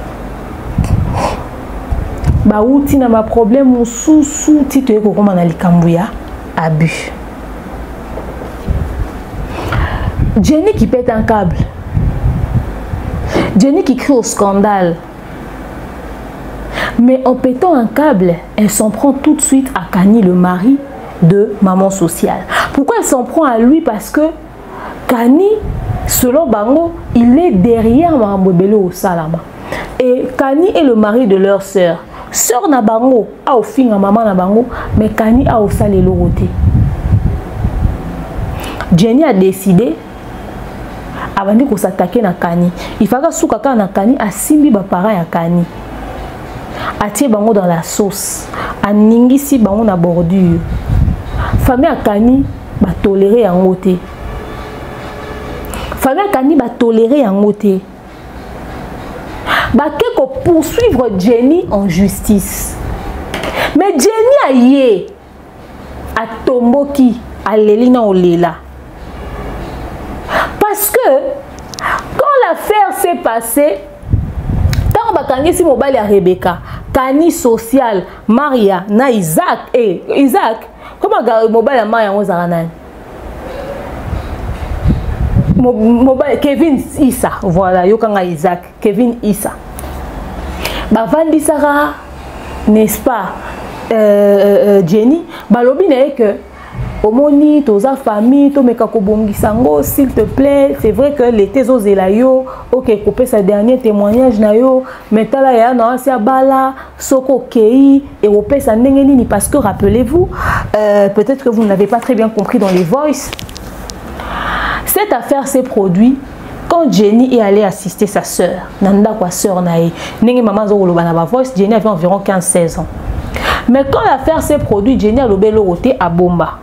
ba outi na ba problème mususu ti to yeko koma na likambu ya abus. Jenny qui pète un câble, Jenny qui crie au scandale. Mais en pétant un câble, elle s'en prend tout de suite à Kani, le mari de maman sociale. Pourquoi elle s'en prend à lui? Parce que Kani, selon Bango, il est derrière Maman Bébélé au Salama. Et Kani est le mari de leur sœur. Sœur na Bango a au fin à maman na Bango, mais Kani a au salé l'oroté. Jenny a décidé avant de s'attaquer na Kani. Il fallait que na Kani a simbi ba parents ya Kani. Atie bango dans la sauce, aningisi bango na bordure. Famille Akani ba tolérer en côté. Famille Akani ba tolérer en côté. Ba keko poursuivre Jenny en justice. Mais Jenny a yé a tomboki a lelina olela. Parce que quand l'affaire s'est passée, tant bakangisi mobile à Rebecca, Kani social, Maria, na Isaac, Isaac, comment mobile à Maria Ozaranani? Mobile Kevin Issa, voilà, yokanga Isaac, Kevin Issa. Bavandi Sarah, n'est-ce pas, Jenny, balobi n'est que Omoni, toza famille, to mekako bongisango, s'il te plaît. C'est vrai que l'été zozelayo, ok, couper sa dernier témoignage na yo, mais tala ya na asia bala, soko kei, et opé sa nengeni, parce que rappelez-vous, peut-être que vous n'avez pas très bien compris dans les voices. Cette affaire s'est produite Quand Jenny est allée assister sa sœur, Nanda quoi sœur naïe, Nengi maman zo na ba voice, Jenny avait environ 15-16 ans. Mais quand l'affaire s'est produite, Jenny a lobé l'oroté à Bomba.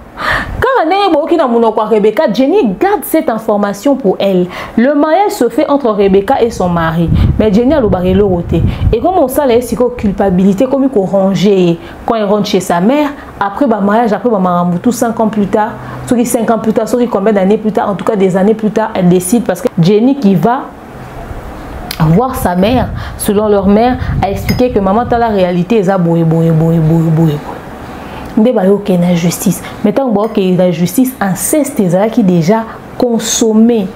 Quand Rebecca, Jenny garde cette information pour elle. Le mariage se fait entre Rebecca et son mari. Mais Jenny a lobé l'oroté. Et comme on sait, c'est une culpabilité, comme il faut ranger quand il rentre chez sa mère. Après le mariage, après le mariage, tout 5 ans plus tard, 5 ans plus tard, combien d'années plus tard, en tout cas des années plus tard, elle décide parce que Jenny qui va voir sa mère, selon leur mère, a expliqué que maman ta la réalité est boye. Ndé na justice. Mais tant que la justice inceste qui déjà consommé.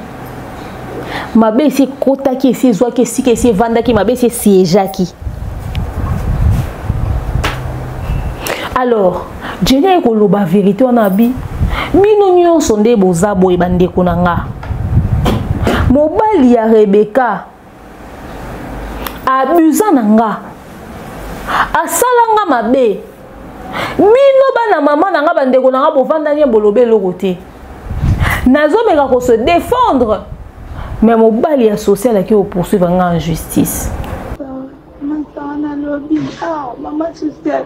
Ma belle c'est kota qui c'est zoa qui c'est vanda qui ma belle c'est siéja qui. Alors, Jenny ko loba vérité on a bi. Mino nyon sonde boza boy bande konanga. Mobali ya Rebecca abusant nanga. Asalanga mabe. Mino bana maman nanga bandeko nanga bovanda nye bolobe lokote. Nazo meka ko se défendre. Mais mobali ya social qui au poursuivre en justice. Maman social.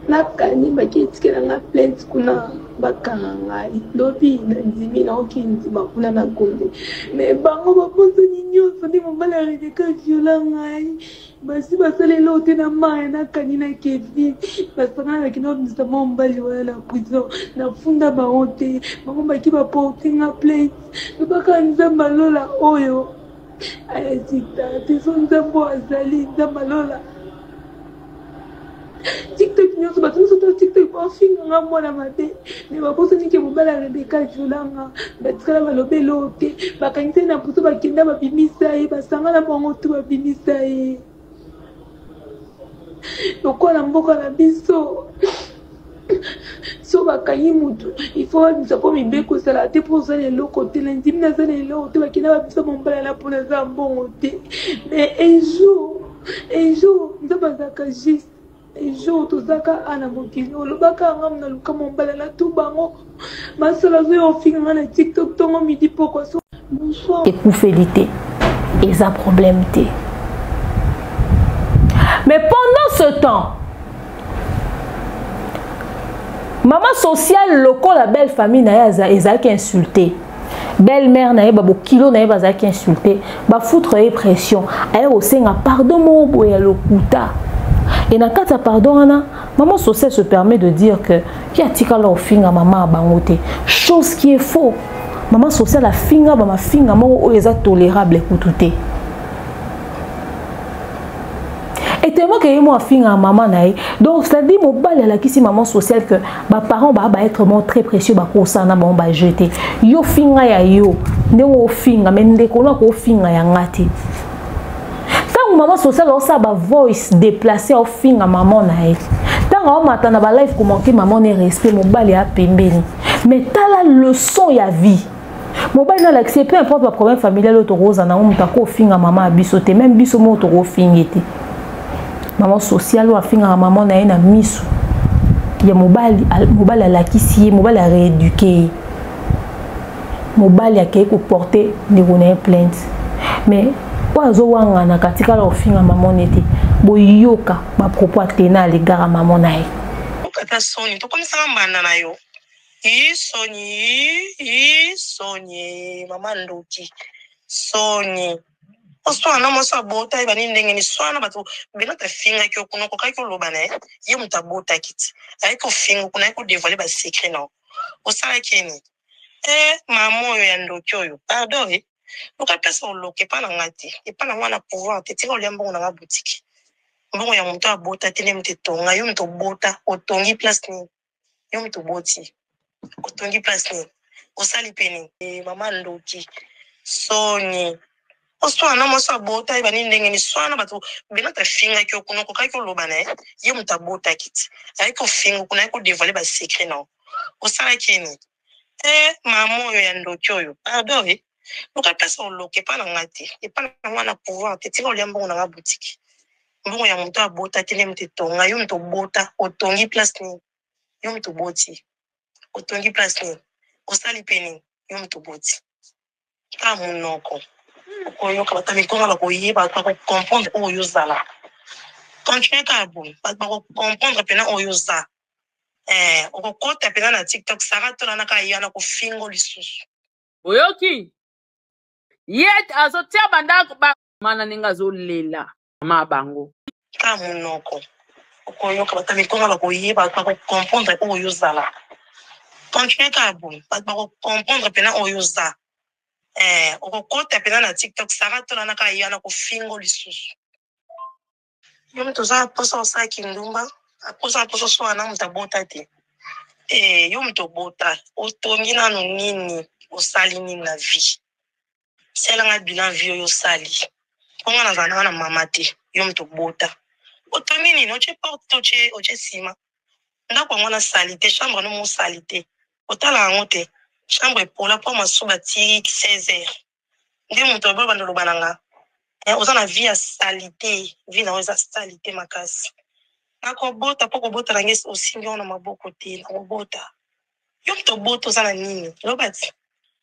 Nakani bakitikela nga plainte kuna bakanga ngai. Lobi na ndimi na okindi bakuna na konde. Mais bango baposo nyonso ndi mobali Rebecca viola ngai. Basi basale lote na maya na kanina Kevin basanga na kino misa mombali wala na prison na funda ba honte bango baki ba porter nga plainte baka nzamba lola oyo ayazita teso nzambo azali nzamba lola TikTok nyonso bato nyonso to TikTok bafinga nga mwana mabe me baposo nike mobala Rebecca violanga batikala balobe lote bakangisa na puso bakenda babimisa ye basanga na bango to babimisa ye lokola mboka na biso so bakangi mutu il faut nous avons mis beko sala te pour ça les côté l'intime na ça les côté bakina ba biso mombala la pour les ambon te mais un jour nous avons zaka juste un jour tout zaka ana mokino lo baka ngam na luka mombala la tout bango masala zo yo finga na TikTok tongo midi poko so bonsoir et coufélité et ça problème te. Mais pendant ce temps, maman sociale locale, la belle famille n'a pas insulté. Belle-mère n'a pas kilo n'a pas insulté. Ba foutre et pression. Elle aussi n'a pardon mon boy le kuta. Et dans cas pardon maman sociale se permet de dire que y a tika la finga maman bangote. Chose qui est faux. Maman sociale la finga ba ma finga mo est tolérable écoutez. Et tellement que moi fille à maman naï donc ça dit mon bal la qui si maman sociale que mes parents va être très précieux ba ko ça na ba on jeter yo finga ya yo ne wo finga mais ndeko na ko finga ya ngati tant maman sociale on ça ba voice déplacer au finga maman naï tant on mata na ba live comment que maman ne respect mon bal ya pembeni mais t'as la leçon ya vie mon bal na l'accepter peu importe le problème familial auto rose na on mutako finga maman abisote même biso mo auto fingete maman sociale ou afinga maman na ena misu ya mobali la kisi mobali a rééduquer mobali a ko porter de une plainte mais oazo wanga na katika la ofinga maman nete boyoka ba propos atena les gars maman na e kata soni to comme ça mbana na yo soni maman ndoki soni oswana moso abota ibani ndenge ni swana bato bena ta finga ki okuno ko kai ko lobana ye mutabota kiti ai ko finga kuna ko dévoiler ba secret non osala keni maman yo ya ndoki oyo pardon loka pesa oloke pa na ngati e pa na mwana pouvoir te tika olembo na boutique mbongo ya muto abota tene mtetonga yo mto bota otongi place ni yo mto boti otongi place ni osali peni maman ndoki soni oswana moso abota ibani ndenge ni swana bato bena ta finga ki okuno ko kai ko lobana ye mutabota kiti ai ko finga kuna ko dévoiler ba secret non osala keni maman yo ya ndoki oyo pardon loka pesa oloke pa na ngati e pa na mwana pouvoir te tika olembo na boutique mbongo ya muto abota tene mtetonga yo mto bota otongi place ni yo mto boti otongi place ni osali peni yo mto boti ka monoko okoyoka bato mikonga bakoyeba bakokomprendre oyo ozala continue ka bon bakokomprendre mpena oyo oza okokota mpena na tiktok sara tolanaka yana kofingo lisusu oyoki yet azotia bandako mana ninga azolela mama bango ka monoko okoyoka bato mikonga bakoyeba bakokomprendre oyo ozala continue ka bon bakokomprendre mpena oyo oza okokota mpena na tiktok sara tolanaka yana kofingo lisusu yo mtu oza posa osala kindumba aposa so wana mutu abota te yo mtu obota otongi nano nini osali nini na vie selanga bilan vie oyo osali ponga nazala na mama te yo mtu obota otongi nini oche porte oche sima ndako yango na sali te chambre no mosali te otala yango te chambre epola mpo masuba ti 16h nde moto obe bandoloba nanga oza na vie ya salite vie na oyo eza salite makasi nakobota mpo kobota nange osimbi wana maboko te nakobota yo moto obota oza na nini lobati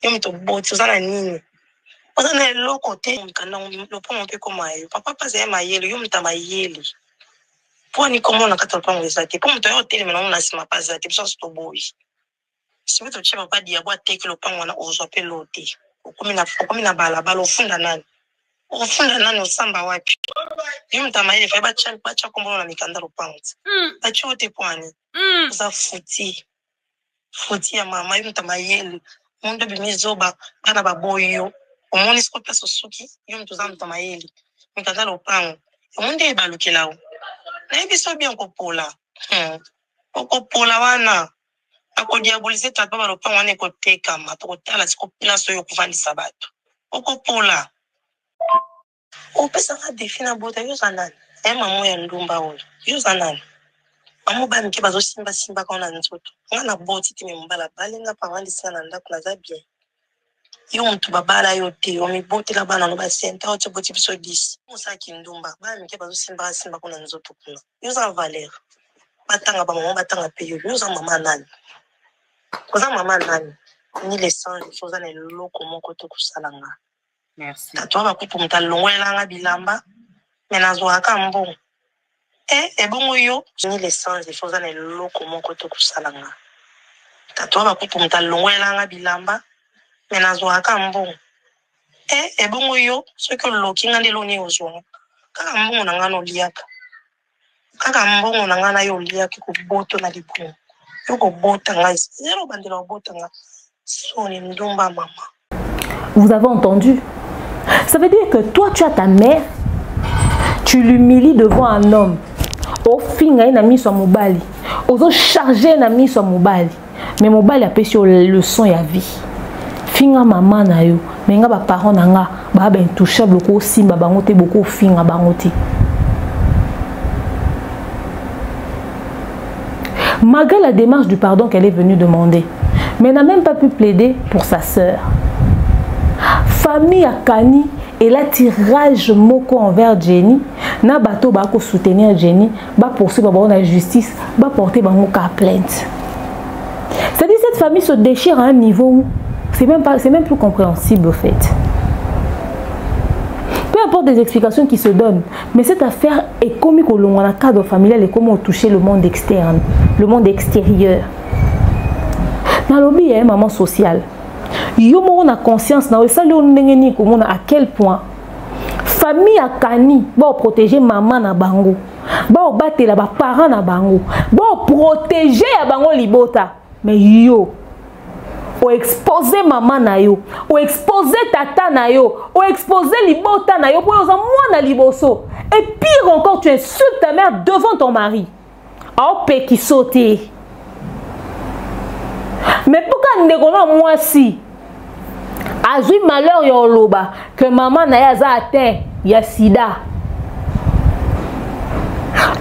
yo moto oboti oza na nini oza na eloko te mikanda lopango mpe koma yo papa mpasi ya mayele yo moto amayele mpo ani komona kati ya lopango eza te mpo moto oyo otelema nango na nsima mpa eza te biso nyonso toboyi sibi totie papa diabo ateki lopango wana ozwa mpe lo te okomi na balabala ofunda nani osamba wapi yo moto amayele fai bacha kombona na mikanda lopango te bachi o te po ani oza futi ya mama yo moto amayele mondo bimi zoba bana baboyi yo omoni siko place osuki yo moto oza moto amayele mikanda lopango omonde ebalukela o nayebi so bien okopola okopola wana akodiabolize tata balopango wana ekotekama tokotala siko place oyo okuvandisa bato okopola opesanga defi na bota yo za nani mamo ya ndumba oyo yo za nani mamo bamike bazosimbasimba kao na nzoto nga na boti te me mobala balenga pavandisika na ndako naza bien yo motu babala yo te omibotela bana no basenta otie boti biso 10 osaki ndumba bamike bazosimbasimba kao na nzoto kuna yo za valeur batanga bamama batanga pe yo za mama nani oza mama nani ni lesange oza na eloko moko tokosalanga merci tato bakupu moto alongolelanga bilamba me nazwaka mbongo ebongo yo ni lesange oza na eloko moko tokosalanga tato bakupu moto alongolelanga bilamba me nazwaka mbongo ebongo yo soki oloki nga nde loni ozwanga kaka mbongo na nga na oliaka kaka mbongo na nga na yo oliaki koboto na libongo yo kobota nga zero bandela kobota nga soni ndumba mama. Vous avez entendu? Ça veut dire que toi tu as ta mère, tu l'humilies devant un homme. Au fin, il a mis son mobile. Aux autres chargé il a mis son mobile. Mais mobile a payé sur le son et la vie. Finga maman na yo, mais nga ba parents na nga ba ben touchable ko simba bangote beaucoup finga bangote. Malgré la démarche du pardon qu'elle est venue demander, mais elle n'a même pas pu plaider pour sa sœur. Famille Akani et la tirage moko envers Jenny, na bato ba ko soutenir Jenny, ba poursuivre ba la justice, ba porter bango ka plainte. C'est-à-dire cette famille se déchire à un niveau où c'est même plus compréhensible au fait. Peu importe des explications qui se donnent, mais cette affaire est comique au long en cadre familial et comment toucher le monde externe, le monde extérieur. Dans le lobby, il y a un moment social. Yo mo na conscience na ça le ndengeni ko mona à quel point famille Akani ba protéger maman na bango, ba batela ba parents na bango, ba protéger ya bango libota. Mais yo o exposer maman na yo, o exposer tata na yo, o exposer libota na yo pour yo za mwana liboso. Et pire encore, tu insultes ta mère devant ton mari. Au pe qui sauter. Mais pourquoi ndekona moi si azui malheur yo loba que maman na ya za atteint ya sida.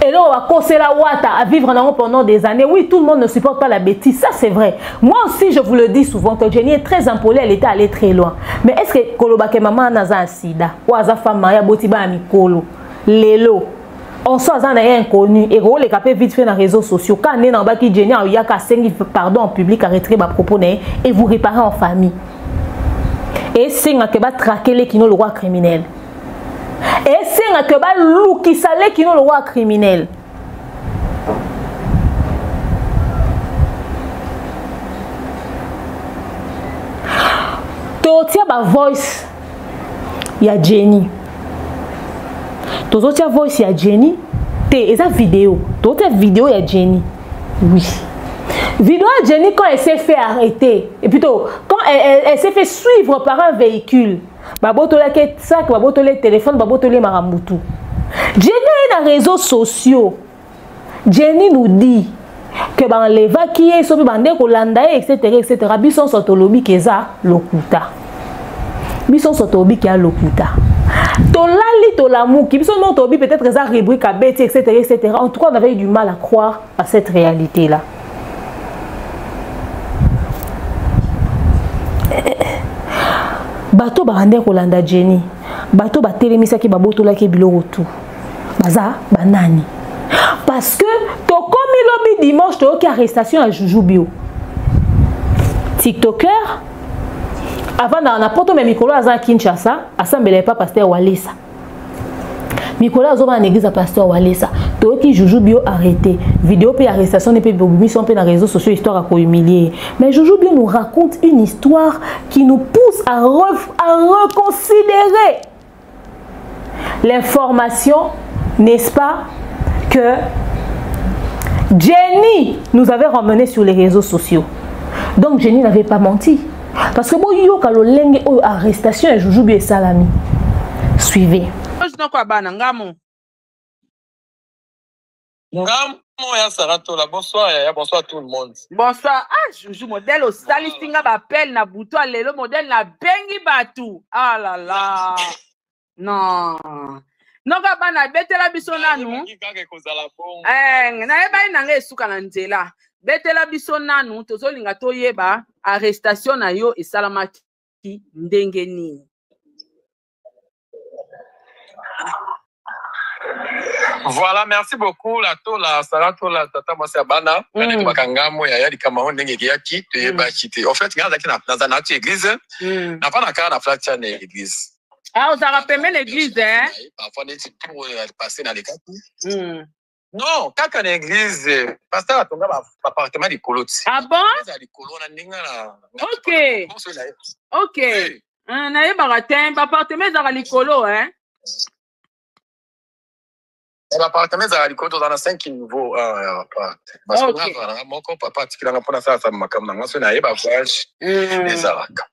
Et là, on va conseiller la Wata à vivre pendant des années. Oui, tout le monde ne supporte pas la bêtise. Ça, c'est vrai. Moi aussi, je vous le dis souvent que Jenny est très impolie. Elle était allée très loin. Mais est-ce que Koloba ke maman n'a un sida? Ou a femme Maria Botiba Amikolo? Lelo. On soit un inconnu. Et on les capé vite fait dans les réseaux sociaux. Quand on est dans Baki Jenny, il y a qu'à pardon en public, à retirer ma propos et vous réparer en famille. et c'est que ba traquer les qui le roi criminel et c'est que ba lou qui salé qui le roi criminel. Totia ba voice ya Jenny. Totia voice ya Jenny. Et ça vidéo. Totia vidéo ya Jenny. Oui. Vidéo à Jenny quand elle s'est fait arrêter. Et plutôt, quand elle s'est fait suivre par un véhicule. Babotole sac, babotole téléphone, babotole marambutu. Jenny est dans les réseaux sociaux. Jenny nous dit que les vaquillés sont bandés Kolanda, etc. etc. Bison sotolobi keza lokuta. Bison sotolobi kia lokuta. Tolali tolamuki. Bison non tobi peut-être que ça rubrique à bête, etc. etc. En tout cas, on avait eu du mal à croire à cette réalité-là. Bato barande Kolanda Jenny. Bato batelemisa ki babotola ki biloko tout. Baza banani. Parce que to komi lobi dimanche to ki arrestation à Joujou Bio. TikToker avant na poto me mikolo aza Kinshasa, assemblée pas pasteur Walesa. Nicolas Zoba en église à pasteur Walesa. To ki Joujou Bio arrêté. Vidéo pe arrestation ne peut mission pe na réseaux sociaux histoire à humilier. Mais Joujou Bio nous raconte une histoire qui nous pousse à reconsidérer l'information, n'est-ce pas, que Jenny nous avait ramené sur les réseaux sociaux. Donc Jenny n'avait pas menti. Parce que bon, yo kalo lenge o arrestation et Joujou Bio et Salami. Suivez. Bonsoir, bonsoir à tout le monde. Bonsoir. Ah, Joujou modèle au Salistinga bapel na buto le modèle na bengi batu. Ah là là. Non. Non bana betela biso nanu. Na yeba inanga esuka na nzela. Betela biso nanu tozolinga toyeba arrestation na yo esalamaki ndenge nini. Voilà, merci beaucoup. La Sarah Tola, Tata Mosia Bana, Makangamo, Yaya di Cameroun, Nengeaki, Bakité. En fait, regarde, dans une autre église, n'a pas la carte à flatter une église. Ah, vous avez rappelé l'église, hein? Parfois, on est pour passer dans les cas. Non, quand une église, parce que tu as un appartement de colo. Ah bon? Ok. Ok. On a eu un appartement de colo, hein? L'appartement est à l'école dans 5 niveaux. Parce que mon papa, tu as un ça, ça m'a comme dans ma voyage des Araka.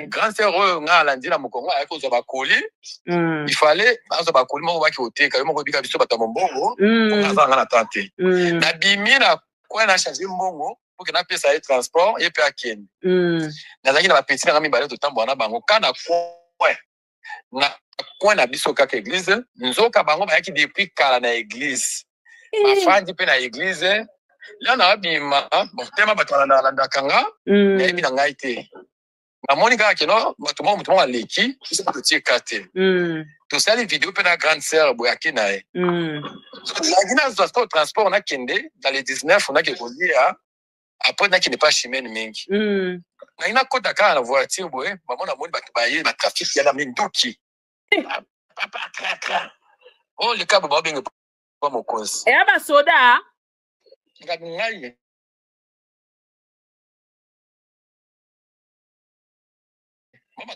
Grand sœur, on a lundi la Mokongo, avec aux abacolis. Il fallait, aux abacolis, moi, on va qui ôter, quand même, on va dire que tu mon bongo, on a tenté. La bimine, quoi, on a changé mon bongo, pour qu'on appelle ça transport, et puis à Ken. La zaki n'a pas petit, on a mis balai de temps, on a bango, quand on a quoi, na coin na biso kaka église nzoka bango ba ki depuis kala na église afandi pe na église là na bima bon tema batana na landa kanga na bi na ngai te na moni kaka kino mutumo aleki c'est pas petit kate to sali vidéo pe na grande sœur boyaki na e la gina zo transport na kende dans les 19 on a que conduire après na qui n'est pas chimène mingi na ina kota ka na voiture boy maman na moni baye ba trafic ya na minduki papa tra oh le cabo ba benga pas mon cause et aba soda ngai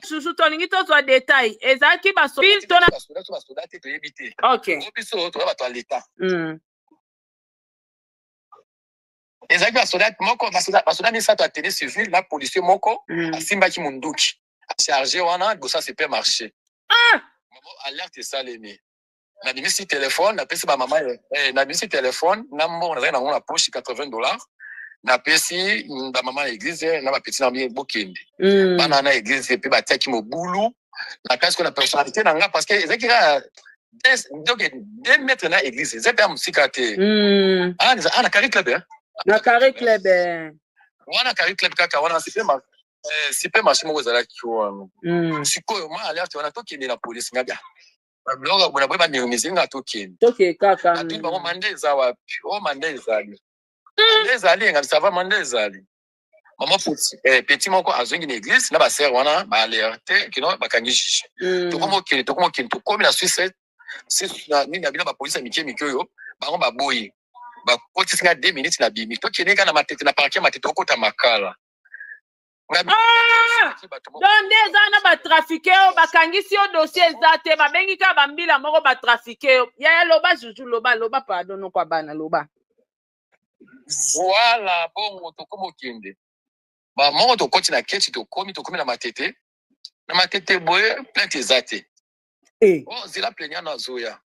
Chouchou toningi to so détail ezaki ba soda te éviter OK biso to ba to l'état ezaki basoda moko basoda misato atene civil na policier moko asimbaki munduki chargé wana bosa supermarché alerte salemi na bimisi téléphone na pesi ba maman na bimisi téléphone na mbongo na na poche $80 na pesi ba maman église na ba petit na bien bokende bana na église pe ba tiaki mobulu na kasi ko na personnalité na nga parce que ezaki donc 2 mètres na église c'est pas musikate na carré club na carré club wana carré club kaka wana super marché moko zala kiwa sikoyo ma alerte wana tokende na police ngabia bloga bona boy ba mizinga tokende kaka atu ba mande za wapi o mande ezali ngabisa va mande ezali maman petit moko azongi na église na ba sœur wana ba alerté kino bakangi chichi to komi na Suisse c'est na nini na bino ba police mike oyo bango ba boyi ba koti singa 2 minutes na bimi to keneka na matete na parquet matete okota makala donc des ana ba trafiquer ba kangisi o dossier zate ba bengi ka ba mbila moko ba trafiquer ya loba juju loba pardon no kwa bana loba voilà bon to komo kende ba moko to koti na keti to komi na matete boye plainte zate oh zila plaignant na zoya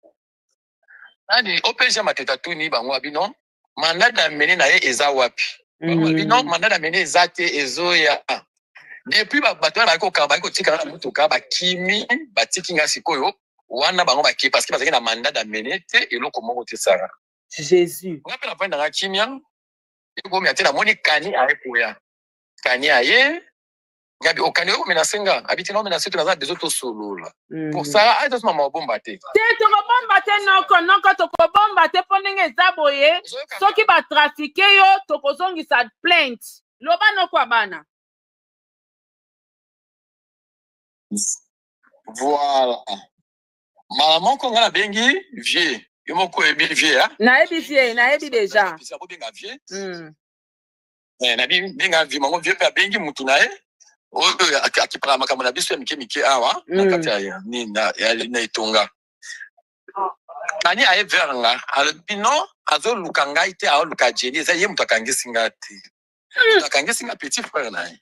nani OPG matete tuni bango abino mandat d'amener na ye eza wapi bino mandat d'amener ezate ezoya depuis bato ba ko tika na mutuka ba kimi ba tikinga sikoyo wana bango ba ki parce que bazaki na mandat d'amener te eloko moko te sara Jésus ngape na panda na kimia eko mi atena moni kani ayekoya kani aye ngabi okani o menasenga abiti no menasetu na za des autres solola pour ça aide to mama bomba te to bomba te noko to bomba te ponenge zaboye soki ba trafiquer yo to kozongi sa plainte loba noko abana voilà maman ko ngala bengi vieux yo moko ebi vieux hein na ebi déjà ça ko benga vieux na benga vieux maman vieux pa bengi mutu na e oyo akipala makambo na biso ya mike awa na kati ya ni na itonga nani aye veranga albino azo luka ngai te a luka jeni za ye mutakangisi ngati mutakangisi nga petit frère na ye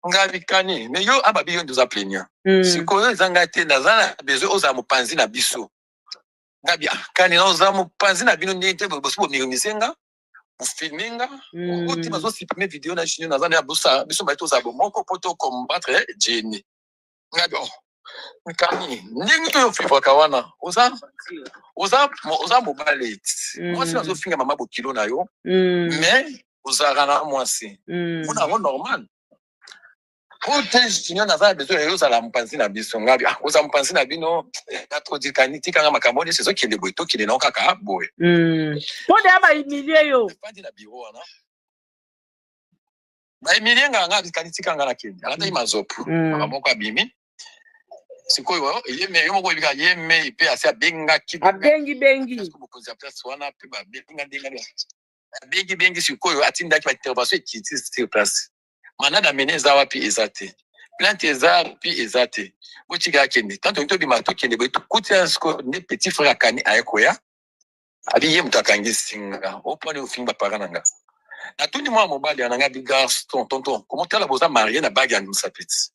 ngabi kani mais yo ababi yo ndoza plaignant sikoyo ezanga te nazana besoin oza mupanzi na biso ngabi kani na oza mupanzi na bino ndete boso misenga filminga oti bazo supprimer vidéo na chino nazana ya busa biso baito za bomoko poto combattre jeni ngabi kani ndingi to fifa kawana oza mobile moi si nazo finga mama bokilo na yo mais ozara mwasi ona ro normal ote chino nazana besoin yo za la mpanzi na biso ngabi oza mpanzi na bino atrodikani tikanga makambo c'est ça qui est boito qui est na kaka boy pode aba imilie yo pandi na bureau wana ba imilie nga bikani tikanga na kende alata imazopu maboko abimi sikoyo yeme yo moko ibika yeme ipe asa benga kibu bengi ko bokonza place wana pe ba benga bengi sikoyo atinda ki ba intervention qui sur place manada meneza wapi ezate plante ezapi ezate bochika kende tanto to bima to kende bo kutia sko ne petit frère kani ayekoya abi ye mutakangi singa opone ofimba parananga na tundi mwa mobali ananga bi garçon tonton comment tala boza marié na bague ya musapiti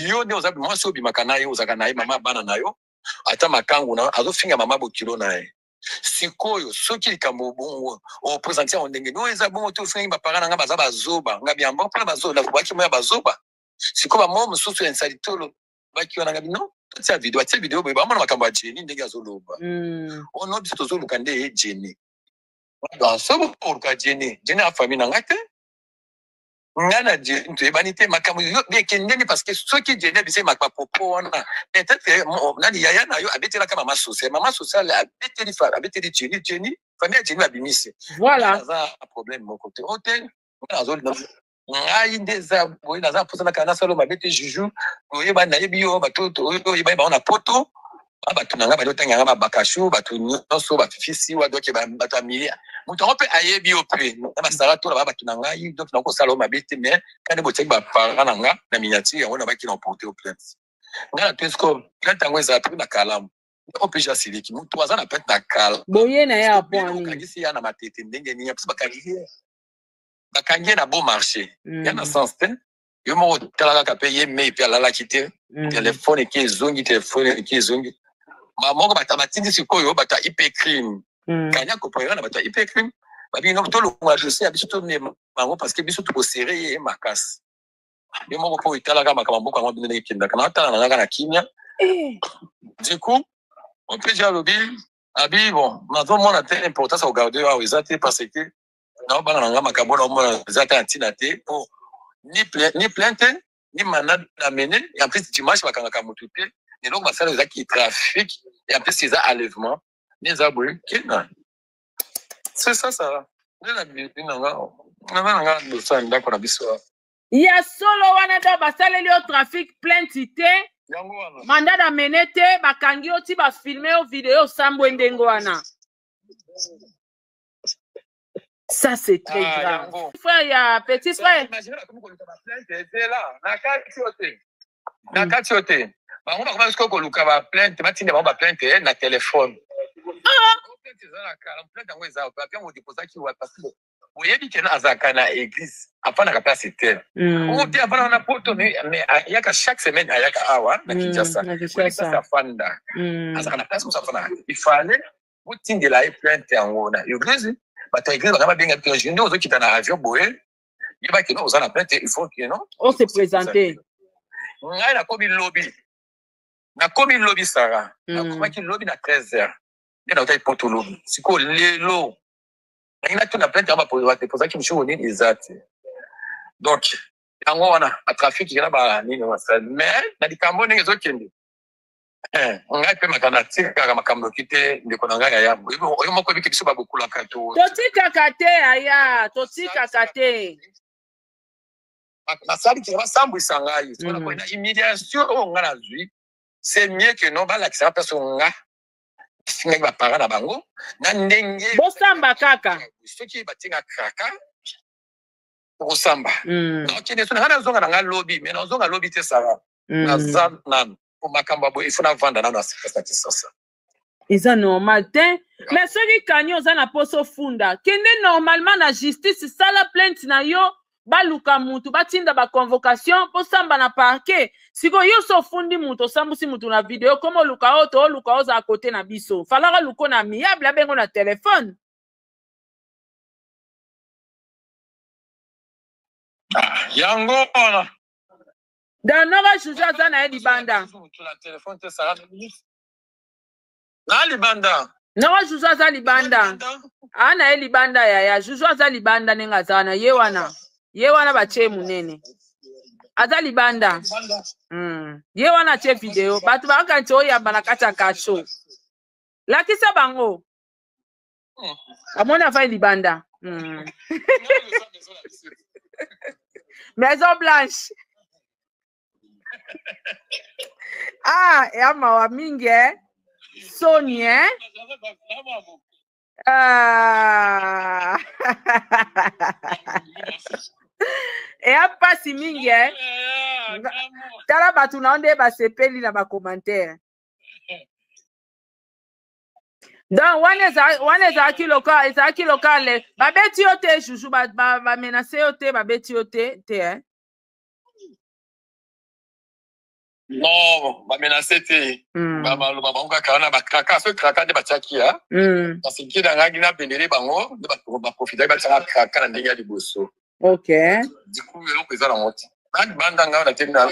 yo ne ozabi mwa so bima kana yo ozaka na ye mama bana na yo ata makangu na azofinga mama bokilo na ye sikoyo soki likambo bongo o présenter en ndenge no eza bongo to finga parananga baza bazoba ngabi ambo pala bazoba baki moya bazoba sikoba mo mususu ensalitolo baki wana ngabi no tia video ba mona makambo ya jeni ndenge azoloba ono biso tozoluka nde jeni sobo porka jeni a famille na ngate ngana jeni to ebani te makambo yo bekendeni parce que soki jeni bise makpa popo wana peut-être nani yaya na yo abetela kama mama social abeteli fa abeteli jeni famille jeni abimise voilà ça un problème mon côté hôtel azoloba ngai ndeza boyi naza posana kana solo mabete juju oyeba na yebi yo batoto oyeba ba na poto bato nanga ba dotanga ba bakashu bato nyonso ba fifisi wa doke ba batamili muto ope ayebi yo pe na basara to ba bato nanga yi donc na ko sala mabete mais kana bo tseki ba para nanga na miniature wana ba ki na porter au plainte ngana pesco plainte ngo za pe na kalamu ope ja siliki muto azana plainte na kala boye na ya point kangisi ya na matete ndenge ni parce bakangie na bon marché yana sens te yo mo talaka kape ye me pe alala kite téléphone qui zongi téléphone qui zongi mama bata batindi sikoyo bata IP crime kanya ko poyana na bata IP crime babi no to lo dossier abiso to ne mango parce que biso to ko serrer e makas yo mo ko italaka makambo ko ngombe ne kinda kana tala na na kimia du coup on peut dire lobby abi bon mazo mona te importance au garder au ezate parce que na bana nga makambo na mona ezate antinate pour ni plainte ni mandat d'amener et en plus dimanche bakanga kamutupe et donc basala za qui trafic et en plus c'est ça enlèvement les aboués c'est ça ça la minanga ya solo wana do basaleli yo trafic plainte te mandat d'amener te bakangi yo ti bafilme yo video osambwe ndenge wana. Ça, c'est très grave. Frère, il y a petit frère. Imaginez comment on a plainte était là. Na katiote. Na katiote. Ba on va ko ko luka ba plainte, ba tinde ba plainte na téléphone. Plainte za la kala, plainte ngo za ba bien on déposer ki wa parce que oyebi ke na azaka na église. Apana ka place tel. On dit apana na poto mais yaka chaque semaine yaka awa na Kinshasa. Ça fanda. Azaka na place ko ça fanda. Il fallait vous tinde la plainte ngo na église. Bato église ba bien que je ne qui dans avion boé il va que nous on a plainte il faut que non on se présenter ngai na kobi lobby Sarah na kobi lobby na 13h na utai poto lobby siko lelo ina tuna plainte ba poza ki msho nini exact donc yango wana a trafic ina ba nini wasa mais na dikambo ndenge zokende ngai pe makanatika kaka makambo kite ndeko na ngai ya oyo moko biki biso babukula kato totika kate aya totika kate na sali ki ba sambwisa ngai tona ko ina humiliation o ngana zui c'est mieux que non ba la kisa personne nga singa ba parana bango na ndenge bosamba kaka soki batinga kaka bosamba donc ne sona ngana zonga na lobby mais na zonga lobby te sara na zan nan il faut vendre dans la sasa. Ils normal te mais ceux qui kanyo za na poso funda kende normalement na justice ça la plainte na yo baluka mutu batinda ba convocation po samba na parquet siko yo so fundi mutu sambusi mutu na video comme luka oto luka oza à côté na biso falaka luko na amiable bengo na téléphone yango ona dans Nova Juja za na libanda. Na libanda. Nova Juja za libanda. Ana libanda ya Juja za libanda nenga zana yewana. Yewana bache munene. Aza libanda. Yewana che video. Batu baka ncho ya banakata kacho. Lakisa bango. Amona fa libanda. Maison Blanche. Ah, ya mawa mingi Sony ya pasi mingi tala batu na onde ba sepeli na ba commentaire donc wane za ki local ba beti yote juju ba menacer yote ba beti yote te non, ba menacer te. Ba onga kana ba kraka so kraka de ba tchakia. Parce que dans ngaki na pendele bango de ba profiter ba tchaka kraka na ndenge ya liboso. OK. Du coup, le président la monte. Nani banda nga na tena.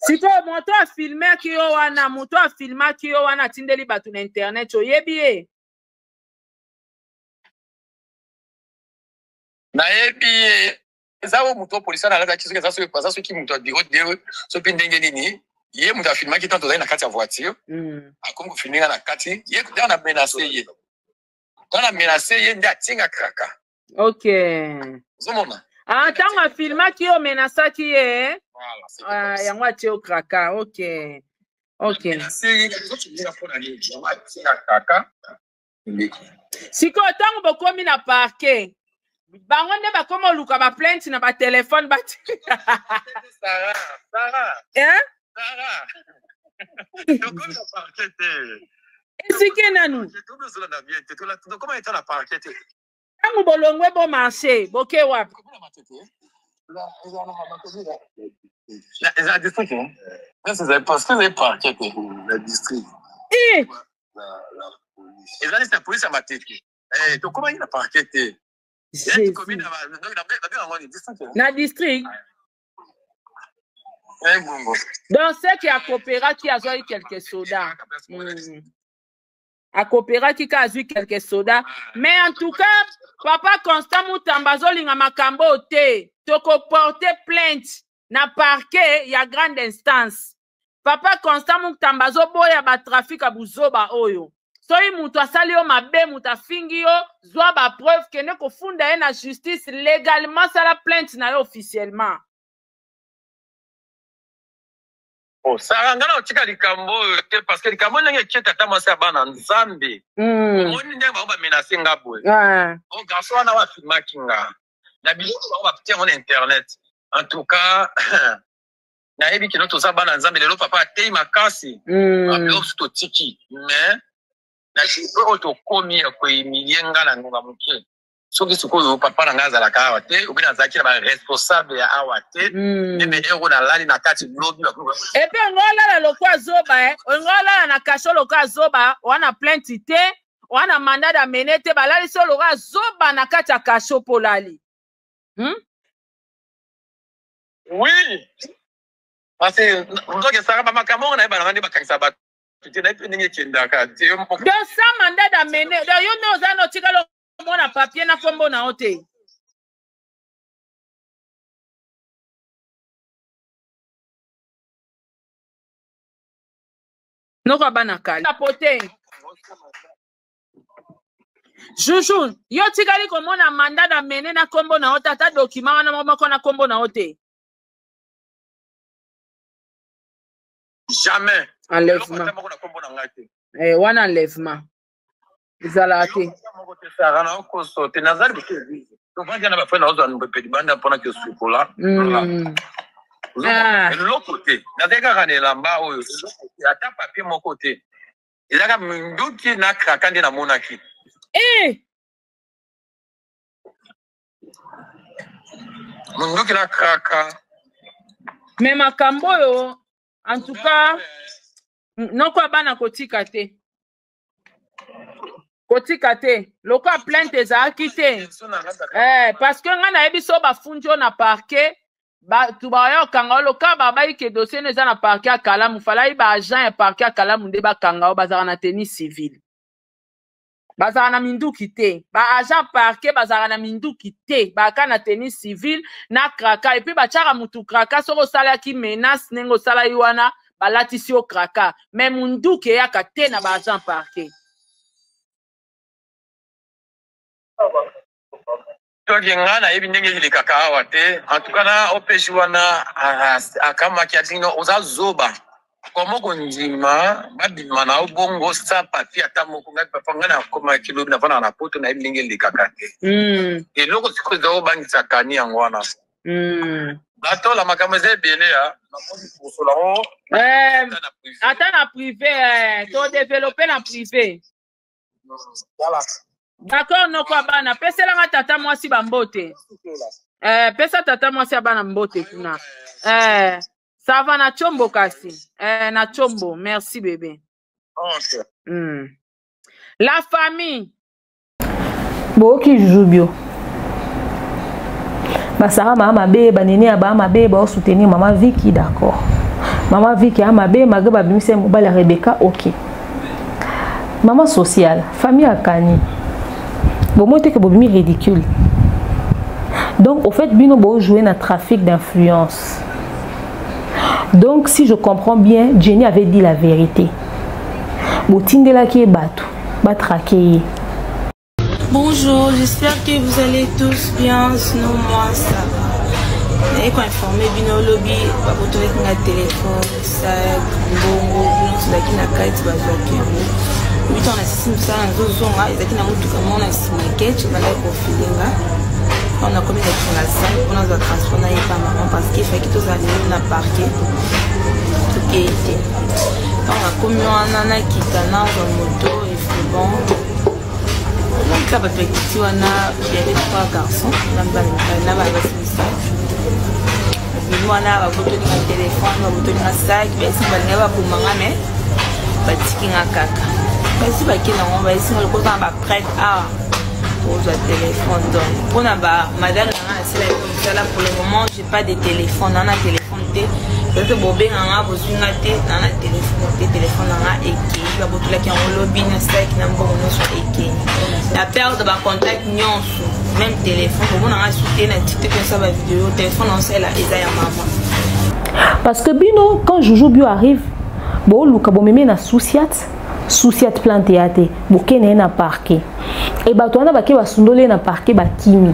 Siko moto a filmer ki yo wana, moto a filmer ki yo wana tindeli batu na internet oyebi na yebi ezao moto polisi na laza kiso kezaso pasa so ki moto biro de so pindenge nini. Ye muta filma ki tanto na kati ya voiture akongo fininga na kati ye na menacer ye kana menacer ye nda tinga kraka. OK zomona tanga filma ki yo menasa ki ye yango atie o kraka. OK siko tango bokomi na parquet bango nde bakoma luka ba plainte na ba téléphone ba Sarah. Esike nanu. Comment est la parquet? Tango bolongwe bo marché, boke wapi? La district. C'est parce que les parquets la district. La police a maté. Donc comment il a parquet? Na district. Donc, c'est qui a coopéré qui a joué quelques sodas. A coopéré qui a joué quelques sodas. Mais en tout cas, papa Constant Moutambazo linga makambo te. Toko porter plainte na parquet ya grande instance. Papa Constant Moutambazo boya ba trafic a buzoba oyo. soki mutu asali yo mabe mutu afingi yo zwa ba preuve kende kofunda ye na justice légalement sala plainte na yo officiellement. Oh, ça ngana otika likambo parce que likambo ndenge kieta tata mwasi abana nzambe. Omoni ndenge ba menacer ngabwe. Oh garçon wana wa filmaki nga. Na biloko ba petit en internet. En tout cas na yebi kino to sa bana nzambe lelo papa atei makasi. Apelo to tiki mais na chipo to komi ko imiyenga na ngonga muke. Soki suko papa na ngaza la kawa te ubina zakira ba responsable ya awate nebe ero na lali na kati blogi ba kuba et puis ngola la lokwa zoba ngola na kasho lokwa zoba wana plainte te wana mandat d'amener te balali so lokwa zoba na kati ya kasho polali oui parce que ngoke sara ba makambo na ba ngandi ba kanisa ba tu na ninge kindaka te yo donc ça mandat d'amener donc yo no za no tikalo mona papier na kombo na ote noko bana kali apote Joujou yo tikali komona mandat d'amener na kombo na ote ata document wana moko na kombo na ote jamais enlèvement wana enlèvement Izala ate. Sarana okoso te nazali bikezi. To vanja na ba fena ozo anubepedi banda pona ke sukola. L'autre côté, nazeka kanela mba oyo. Ata papier mon côté. Izaka nduki na krakandi na monaki. Nduki na kraka. Mais makambo yo en tout cas noko bana kotika te. Kotika te, loko plainte ezalaki te. Parce que ngana yebi so ba funjo na parquet, ba tubayo kanga loka baba ike dossier neza na parquet akala mufala iba agent ya parquet akala munde ba kanga bazara na tenue civile. Bazara na minduki te, ba agent parquet bazara na minduki te, ba kana tenue civile na kraka et puis ba chara mutu kraka soko sala ki menace nengo sala yiwana balatisi o kraka, mais munduki ya kate na ba agent parquet. Toki ngana yebi ndenge ile kakawa te en tout cas na opeshi wana akama kiatino ozazoba komo konjima babima na obongo sa papier atamoko ngapi papa ngana koma kilobi na vana na poto na yebi ndenge ile kakate et loko siko zo bangisa kani yango wana bato la makameze bele ya na modi kusola o ata na privé to développer na privé voilà. D'accord, noko abana. Pesa la tata mwasi bambote. Pesa tata mwasi abana mbote kuna. Ça va na chombo kasi. Na chombo. Merci bébé. Okay. La famille. Boki Jujubio. Basara mama be banene aba mama be ba soutenir maman Vicky d'accord. Maman Vicky ama be magaba bimise mobile Rebecca OK. Maman sociale, famille akani. Bon, moi, c'est que Bobimi ridicule. Donc, au fait, Bino Bo jouer dans le trafic d'influence. Donc, si je comprends bien, Jenny avait dit la vérité. Botindela qui est batou, batraqué. Bonjour, j'espère que vous allez tous bien. Sinon, moi, ça va. Et quand informé Bino Lobby, va vous trouver un téléphone, ça, bongo, Bino, qui n'a qu'à être bazooki. Oui, on a six ça en zozonga, ils ont tout comme on a six maquettes, on a l'air filinga. On a commis des transaction, on a transformé par maman parce qu'il fait que tous les gens n'ont parqué. Tout qui était. On a commis un an qui est dans un moto, il fait bon. Donc là, on a trois garçons, on a un message. Nous on a un téléphone, on a un sac, mais si on a un peu de mais on a un caca. Si on a un prêt à le téléphone, donc pour madame, pour le moment, je n'ai pas de téléphone. On a un téléphone, parce que Bobé a besoin de téléphone, la perte de contact, même téléphone, on a soutenu la vidéo, téléphone, on sait là, maman. Parce que Bino, quand Joujou Bio arrive, Bo luka bo meme na souciat plante yate. Bo kene na parquet. Et bah toi na ba ke ba sundole na parquet ba kimi.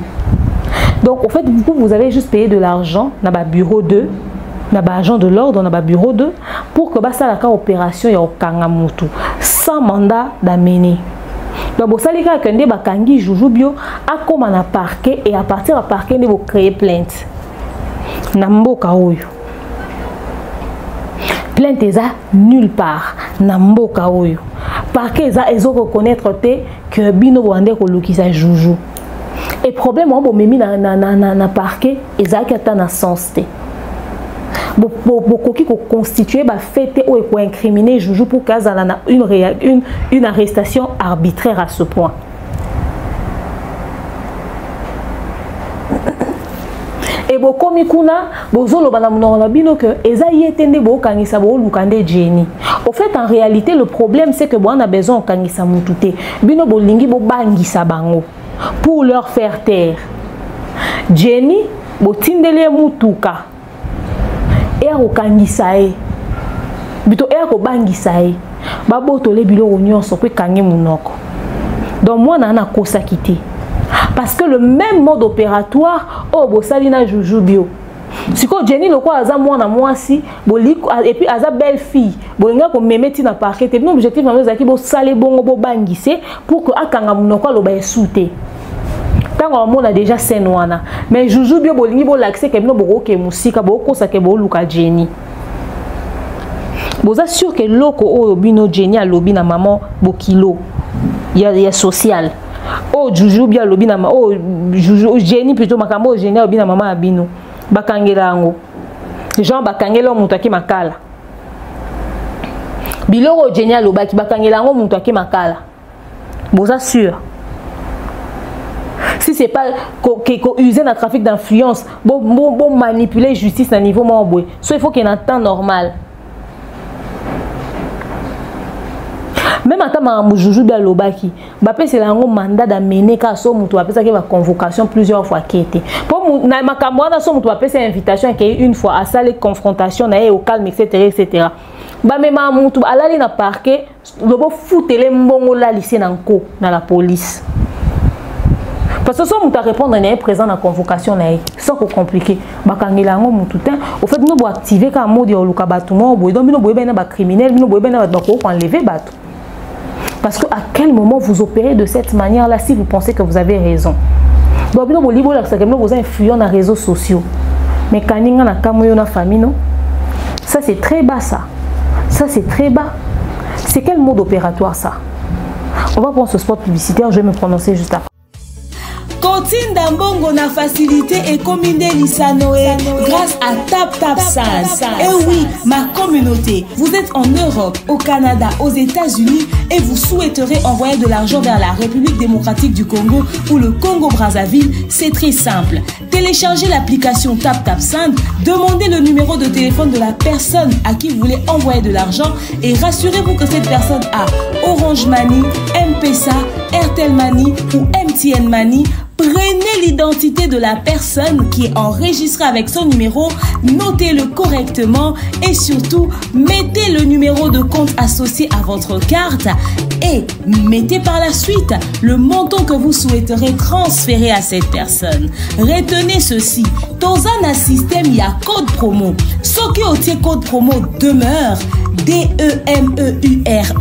Donc au fait vous avez juste payé de l'argent na ba bureau 2, na ba agent de l'ordre na ba bureau 2 pour que ba sala ka opération ya okanga mutu sans mandat d'amener. Donc vous savez que quand ba kangi jujubio a comme na parquet et à partir du parquet vous créer plainte. Na mboka oyo. Plainte eza nulle part na mboka oyo. Parquet eza ezo reconnaître que bino bande ko lukisa juju. Et problème on memi na parquet eza ki ata na sens te. Beaucoup qui constituer ba fête ou ko incriminer juju pour kazala une arrestation arbitraire à ce point. Et beaucoup mikuna bozolo bana munona bino que eza yetende bo kangisa bo lukande Jenny. Au fait en réalité le problème c'est que bon a besoin kangisa mutute. Bino bo lingi bo bangisa bango pour leur faire taire. Jenny bo tindele mutuka. Et a kangisa e. Bito e ko bangisa e. Ba botole bilo nyonso pe kangi munoko. Donc moi na kosa kité. Parce que le même mode opératoire oh bosalina juju bio. Siko Jenny loko aza mwana mwasi boliko et puis aza belle fille. Bolinga ko memeti na parquet et l'objectif na zaki bo salé bongo bo bangise pour que akanga munoko lo ba esute. Tango on a déjà scène wana. Mais juju bio bolingi bo l'accès ke bino bo ke musika bo kosa ke bo luka Jenny. Boza sûr que loko o bino Jenny a lobi na maman bokilo. Il y a social. Oh juju bia lobi na oh juju Jenny plutôt makambo Jenny lobi na mama abino bakangela ngo Jean bakangela mutu aki makala biloko Jenny lobaki bakangela ngo mutu aki makala boza sûr si c'est pas qu'on user na trafic d'influence bon manipuler justice à niveau moins so il faut qu'il y ait un temps normal. Même à ta juju bia lobaki bapé c'est un mandat d'amener ka so mutu apesa ke ba convocation plusieurs fois kete pour na makamwana so mutu apesa invitation ke une fois à ça les confrontations na au calme etc. Ba même mutu alali na parquet lobo foutele mbongo la lycée nanko na la police parce que so mutu répondre na présent na convocation na sans ko compliqué bakangela ngo mutu tin au fait nous bo activer ka mode ya luka batu mo boy donc bino boy bena ba criminel bino boy bena ba ko enlever batu. Parce que à quel moment vous opérez de cette manière-là si vous pensez que vous avez raison. Donc, vous avez influent dans les réseaux sociaux. Mais quand vous avez une famille, ça c'est très bas ça. Ça c'est très bas. C'est quel mode opératoire ça? On va prendre ce spot publicitaire, je vais me prononcer juste après. Continue d'ambongo na facilité et commune Lissanoé grâce à TapTapSend. Et oui, ma communauté, vous êtes en Europe, au Canada, aux États-Unis et vous souhaiterez envoyer de l'argent vers la République démocratique du Congo ou le Congo-Brazzaville, c'est très simple. Téléchargez l'application TapTapSend, demandez le numéro de téléphone de la personne à qui vous voulez envoyer de l'argent et rassurez-vous que cette personne a Orange Money, M-Pesa, Airtel Money ou MTN Money. Prenez l'identité de la personne qui est enregistrée avec son numéro, notez-le correctement et surtout, mettez le numéro de compte associé à votre carte et mettez par la suite le montant que vous souhaiterez transférer à cette personne. Retenez ceci, dans un système, il y a code promo. Ce qui est code promo demeure, DEMEURE.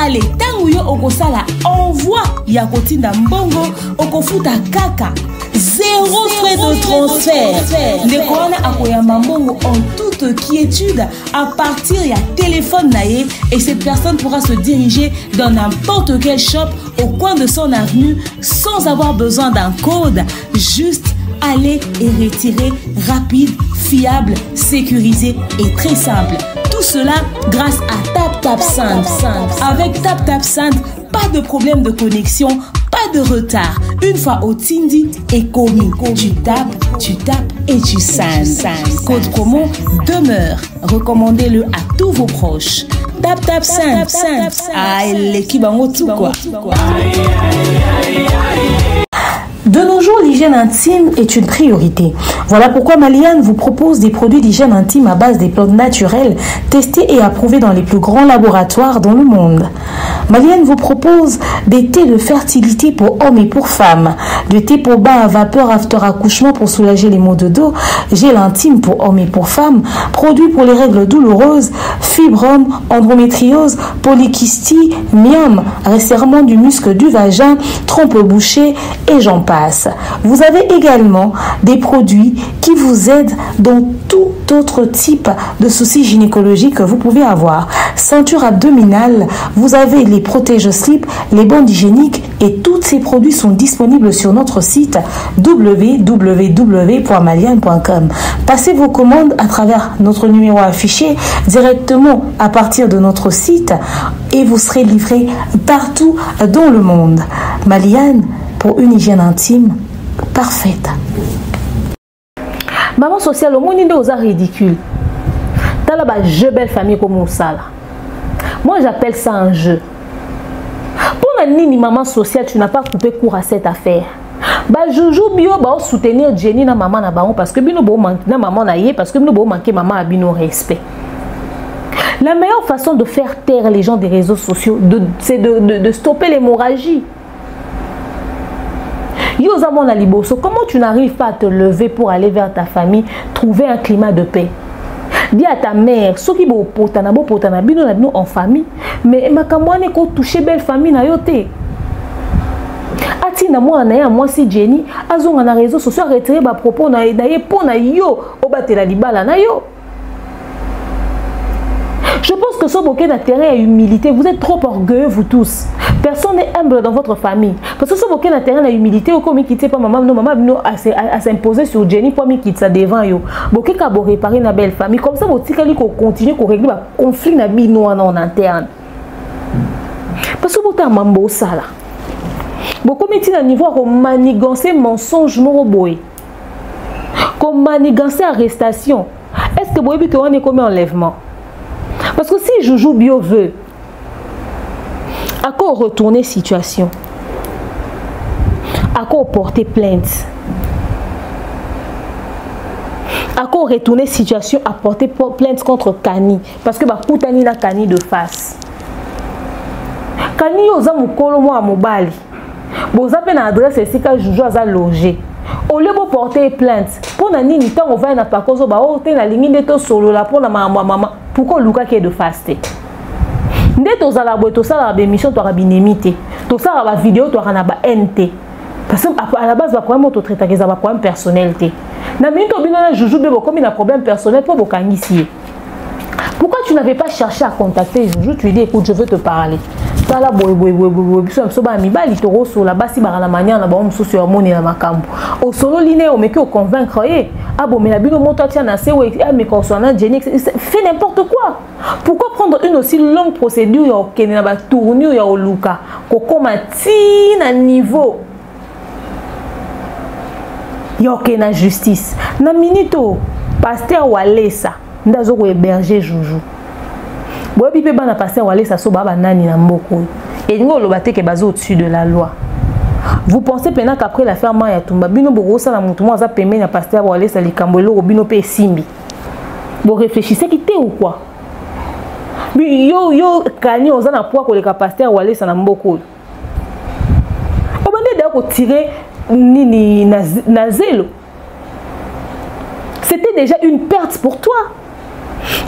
Allez, tanguyo okosala envoi ya kotinda mbongo okofuta kaka 0 frais de transfert. Le corona akoyama mbongo en toute quiétude à partir ya téléphone naé et cette personne pourra se diriger dans n'importe quel shop au coin de son avenue sans avoir besoin d'un code. Juste aller et retirer rapide, fiable, sécurisé et très simple. Tout cela grâce à TapTapSend. Avec TapTapSend, pas de problème de connexion, pas de retard. Une fois au Tindi et commis, tu tapes et tu sends. Code promo demeure. Recommandez-le à tous vos proches. TapTapSend. Ah, l'équipe en haut tout quoi. De nos jours, l'hygiène intime est une priorité. Voilà pourquoi Maliane vous propose des produits d'hygiène intime à base des plantes naturelles testés et approuvés dans les plus grands laboratoires dans le monde. Maliane vous propose des thés de fertilité pour hommes et pour femmes, des thés pour bain à vapeur after accouchement pour soulager les maux de dos, gel intime pour hommes et pour femmes, produits pour les règles douloureuses, fibrome, endométriose, polykystie, myome, resserrement du muscle du vagin, trompe bouchée et j'en passe. Vous avez également des produits qui vous aident dans tout autre type de soucis gynécologiques que vous pouvez avoir. Ceinture abdominale, vous avez les protège-slip, les bandes hygiéniques et tous ces produits sont disponibles sur notre site www.maliane.com. Passez vos commandes à travers notre numéro affiché directement à partir de notre site et vous serez livré partout dans le monde. Maliane, pour une hygiène intime parfaite. Maman sociale, au monde est ridicule. T'as là bas jeu belle famille comme ça là. Moi j'appelle ça un jeu. Pour la nini maman sociale, tu n'as pas coupé court à cette affaire. Bah joujou bio bah soutenir Jenny na maman na baon parce que bino bo manque na maman na yé parce que bino bo manquer maman a bino respect. La meilleure façon de faire taire les gens des réseaux sociaux, c'est de stopper l'hémorragie. Yozamon Aliboso, comment tu n'arrives pas à te lever pour aller vers ta famille, trouver un climat de paix? Dis à ta mère, ceux qui bo potana bino na bino en famille, mais makamwane ko toucher belle famille na yote. Ati na moi si Jenny, azonga na réseaux sociaux retirer ba propos na ye pona yo obatela libala na yo. Je pense que ce bouquet d'intérêt et humilité, vous êtes trop orgueilleux, vous tous. Personne n'est humble dans votre famille. Parce que ce bouquet d'intérêt et humilité, au comme quitte pas maman, à s'imposer sur Jenny pour me quitter ça devant yo. Bouquet qui a beau réparer une belle famille. Comme ça, vous tirez qu'on continue qu'on règle le conflit na bino en interne. Parce que vous êtes un mambo ça là. Beaucoup mettez à niveau qu'on manigancer mensonge moroboy. Qu'on manigancer arrestation. Est-ce que vous avez vu qu'on est comme enlèvement? Parce que si Joujou Bio veut, à quoi retourner situation, à quoi porter plainte, à quoi retourner situation, à porter plainte contre Kani, parce que bah Koutani na Kani de face. Kani oza mukolo mo amobali, boza pe na adresse ici ka Joujou aza logé. Au lieu de porter plainte, pour na nini tant on va na pas cause ba o te na lingi de to solo la pour na maman. Pourquoi Luka qui est de faster? Dès que tu as la émission, tu as une émission, tu as la vidéo, tu as une NT. Parce qu'à la base, tu as un problème de traiter, tu as un problème personnel. Na minute tu as Joujou comme il a un problème personnel pour ici. Pourquoi tu n'avais pas cherché à contacter Joujou? Tu lui dis écoute, je veux te parler. Tu as la au solo liné, on me convaincre. Ah bon, mais la bino monta tiens assez ou mais concernant Jenny, fait n'importe quoi. Pourquoi prendre une aussi longue procédure ya okene na ba tournure ya oluka ko komati na niveau ya okena justice. Na minito pasteur Walesa ndazo ko héberger Joujou. Bo bipe bana pasteur Walesa so baba nani na mboko. Et ngo lobate ke bazo au-dessus de la loi. Vous pensez maintenant qu'après l'affaire Maya Tumba, bino bogosa la mutumo aza pemé na pasteur Walesa likambolo bino pe simbi. Vous réfléchissez qui t'es ou quoi? Yo Kani oza na poa ko le pasteur Walesa na mboko. Obande d'ailleurs ko tirer nini na zelo. C'était déjà une perte pour toi.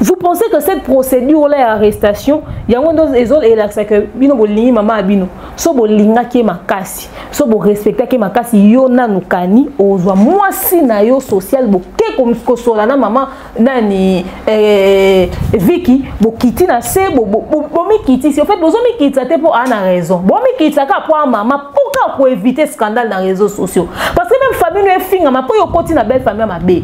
Vous pensez que cette procédure-là d'arrestation, il y a un que bino bolingi maman abino, so bolinga ki makasi, so bo respecter ki makasi yo nanu Kani ozwa mwasi na yo social bo ke comme kosola na maman nani Vicky bo kiti na se bo mi kiti si en fait bozo mi kiti te pour ana raison. Bo mi kiti ka pour maman pour éviter scandale dans les réseaux sociaux. Parce que même famille no finga ma pour yo koti na belle famille ma bé.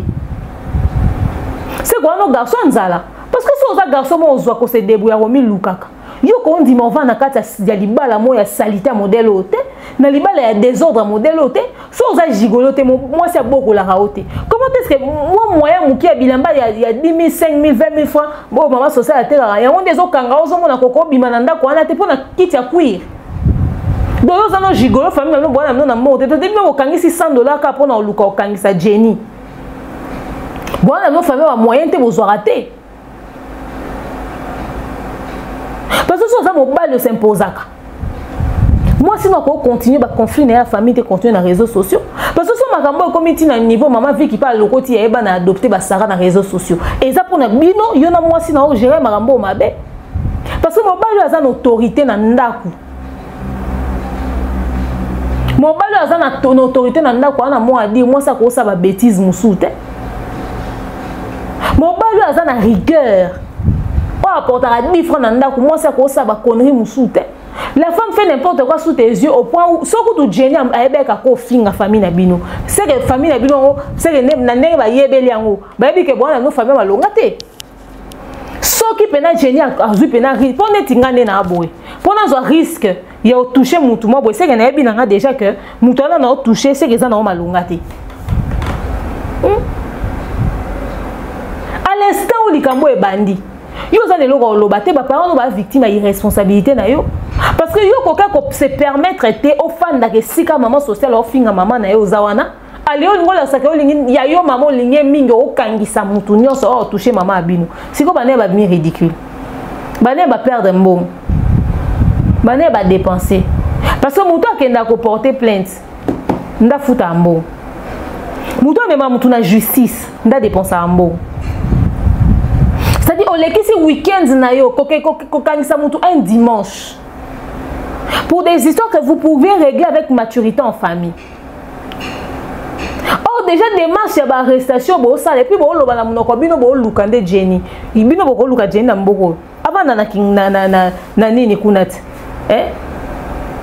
C'est quoi nos garçons nzala? Parce que si on a garçon on doit qu'on se débrouille à Romi Lukaka. Yo qu'on dit mon va na kata ya libala mo ya salité modèle hôtel, na libala ya désordre modèle hôtel, si on a gigoloté moi c'est beaucoup la raoté. Comment est-ce que moi moyen muki ya bilamba il y a 10 000, 5 000, 20 000 francs, bon maman sociale terre, il y a on des autres kanga on a koko bimananda ko na te pour na kiti ya cuir. donc ça non gigolo famille non bona non monte te te mo kangisi $100 ka pona luka okangisa Jenny bona non famille ba moyen te bozwa raté parce que ça mobile s'imposaka moi sinon on continue ba conflit na la famille te continue na réseaux sociaux parce que so makambo comme ti na niveau maman vie qui parle lokoti ya eba na adopter ba sara na réseaux sociaux et ça pour na bino yo na moi sinon gérer makambo mabe parce que mobile a une autorité na ndaku mobile a une autorité na ndaku ana moi a dire moi ça ko ça ba bêtise musute mobile a une rigueur o apportera 10 francs na ndaku moi ça ko ça ba connerie musute. La femme fait n'importe quoi sous tes yeux au point où ce que tu gênes à Ebeka ko finga famille na bino c'est que famille na bino c'est que na ndenge ba yebeli yango ba yebi ke bona no famille malonga te so qui pena gêner a zu pena risque pour netingane na boy pour na zo risque ya toucher mutu mo boy c'est que na yebi na déjà que mutu na na toucher c'est que ça na malonga te à l'instant où likambo e bandi yo za ne loko lobate ba parents ba victime à irresponsabilité na yo parce que yo koka ko se permettre te au fan da ke sika maman sociale au finga maman na yo zawana ali o ngola saka o lingi ya yo maman lingi mingi o kangisa mutu nyonso o toucher maman abino siko bane ba mi ridicule bane ba perdre mbom bane ba dépenser parce que mutu akenda ko porter plainte nda futa mbom mutu mema mutu na justice nda dépenser mbom. C'est-à-dire, on l'équipe ce week-end na yo, un dimanche. Pour des histoires que vous pouvez régler avec maturité en famille. Or, déjà, démarche à l'arrestation, et puis, bon, on a monokobino, bon, lukande Jenny. Il bino, bon, luka Jenny, n'amboko. Avant, na nini kunat.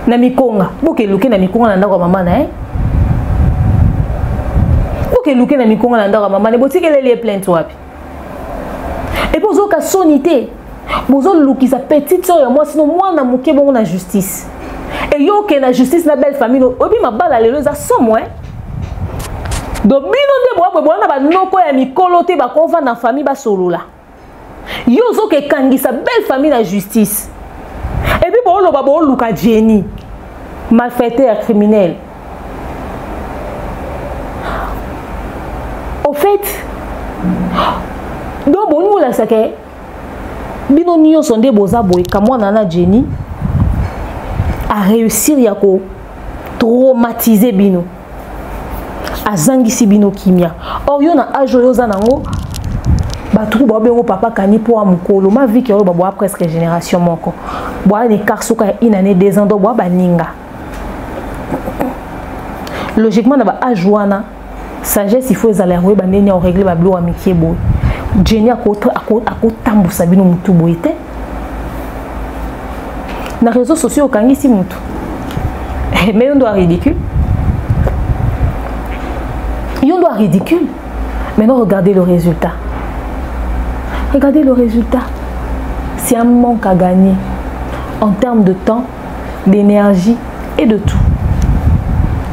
Na mikonga. Boke luke na mikonga na ndako mama na, Boke luke na mikonga na ndako mama, ne botike les plaintes wapi. Et puis, vous avez sonité. Vous avez sa petite soeur, moi, sinon, moi, je suis bon la justice. Et yo, que la justice, la belle famille, et puis, ma balle, elle est là, sans moi. Donc, bino de bois, bois, na noko ya mikolote, ba konva na famille, ba solo là. Yo, zo ke kangi sa belle famille, la justice. Et puis, bon, bon, luka Jenny, malfaiteur, criminel. Au fait, donc, bon, la sake, bino nyo sonde boza boy, kamwa nana Jenny, a réussir ya ko traumatiser bino. A zangisi bino kimia. Or, yon a ajoyoza nango, batou ba bengo papa kani po amukolo, ma vie ki yo ba presque génération moko. Boa ne karsuka une année 2 ans do boa baninga. Logiquement na ba ajwana, sagesse il faut ezala ro ba nenya o régler ba blo amikie boy. Jenny a tambusa bino mutu boite. Na réseaux sociaux kangisi mutu. Mais on doit ridicule. On doit ridicule. Maintenant regardez le résultat. Regardez le résultat. C'est un manque à gagner en termes de temps, d'énergie et de tout.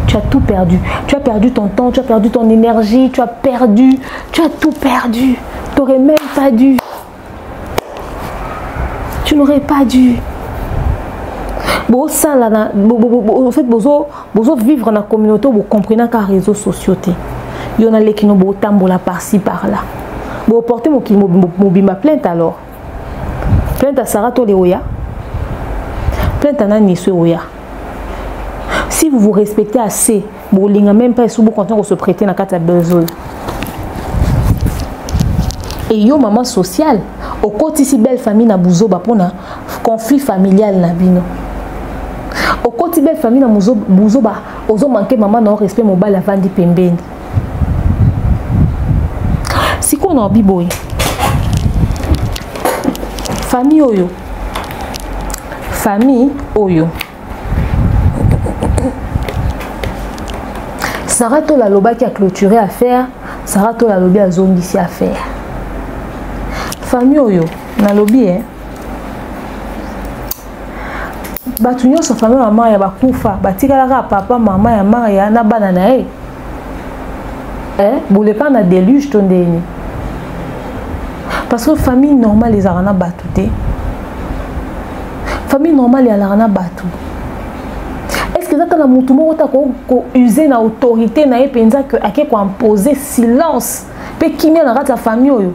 Tu as tout perdu. Tu as perdu ton temps, tu as perdu ton énergie, tu as tout perdu. Tu n'aurais même pas dû. Tu n'aurais pas dû. Bon, ça là, en fait, vous vivre dans la communauté, vous comprenez qu'à réseaux sociaux, il y en a les qui n'ont pas tambola par-ci par-là. Vous portez mon plainte alors. Plainte à Sarah Toléoya. Plainte à Nani Oya. Si vous vous respectez assez, vous n'avez même pas sous content de se prêter dans la besoin. Et yo maman sociale, au côté si belle famille na bouzo ba pona conflit familial na bino. Au côté belle famille na bouzo ba ozo manquer maman na respect mon bal avant di pembeni. Si qu'on a biboy. Famille oyo. Famille oyo. Sarah to la loba qui a clôturé à faire, Sarah to la lobi a zone d'ici à faire. Famille oyo na lobi batu nyonso famille maman ya bakufa batikala papa maman ya mama ya na bana na boule pas na déluge to ndeni parce que famille normale les arana batu te famille normale ya l'arana batu que ça kana mutu moko ta ko user na autorité na epenza que ake ko imposer silence pe kimia na rata famille oyo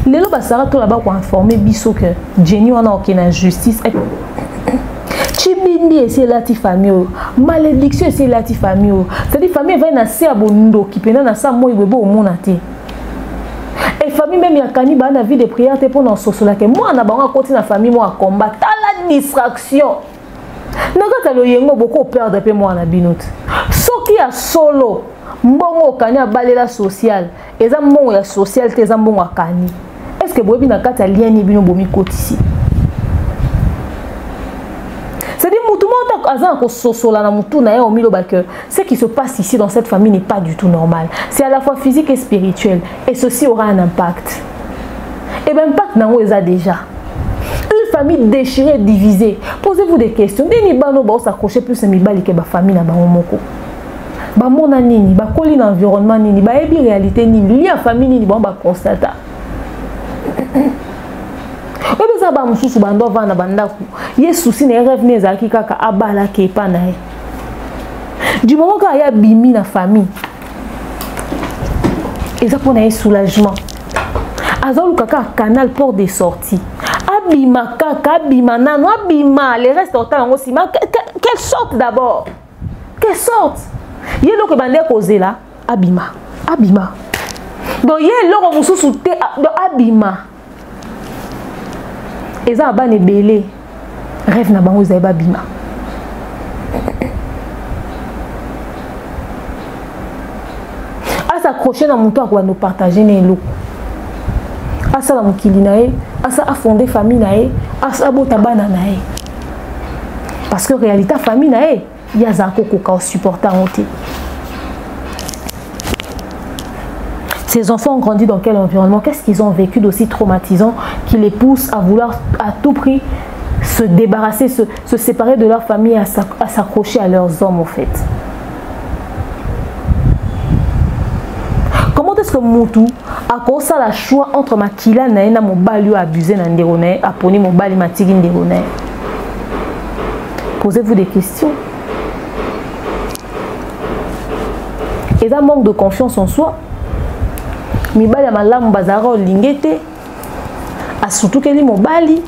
lelo basara to là-bas ko informer biso que Jenny wana okina justice Chibindi c'est la famille malédiction c'est la famille c'est-à-dire famille va na se abondo qui pena na sa moi bebo omona te et famille même ya kaniba na vie de prière te pour na sosola que moi na bango côté na famille moi combat la distraction nakata lo yengo beaucoup perdre pe moi na binute soki ya solo mbongo kani abalela social eza mbongo ya social te eza mbongo akani est-ce que boyebi na kata lien ni bino bomi kotisi c'est-à-dire mutu monta azan ko sosola na mutu na ya omilo ba que ce qui se passe ici dans cette famille n'est pas du tout normal, c'est à la fois physique et spirituel et ceci aura un impact. Et ben impact nango eza déjà une famille déchirée, divisée. Posez-vous des questions. Deni bano ba s'accrocher plus mibali ke ba famille na bango moko. Ba mona nini, ba koli na environnement nini, ba ebi réalité nini, lien famille nini ba constata. Et ça ba mususu bando vana bandaku. Yesu si ne rêve ne zaki kaka abala ke pa na e. Du moment que ya bimi na famille. Et ça pour na soulagement. Azolu kaka canal port des sorties. Abima kaka abima nano abima les restes autant aussi ma quelle sorte d'abord. Quelle sorte? Yelo ke bande causer là abima. Abima. Donc yelo mususu te abima. Eza abane belé rêve na bango za babima. A s'accrocher na monto kwa nous partager na eloko. Asa la mukili na ye, asa a fondé famille na ye, asa bota bana na ye. Parce que réalité famille na ye, ya za ko ka supporter monter. Ces enfants ont grandi dans quel environnement? Qu'est-ce qu'ils ont vécu d'aussi traumatisant qui les pousse à vouloir à tout prix se débarrasser, se séparer de leur famille, à s'accrocher à leurs hommes en fait? Comment est-ce que Moutou a cause ça la choix entre Makila na ena mobali abusé na ndérone, aponi mobali matigi ndérone? Posez-vous des questions. Et ça manque de confiance en soi. Mibali ya malamu bazara olingete asutu keli mobali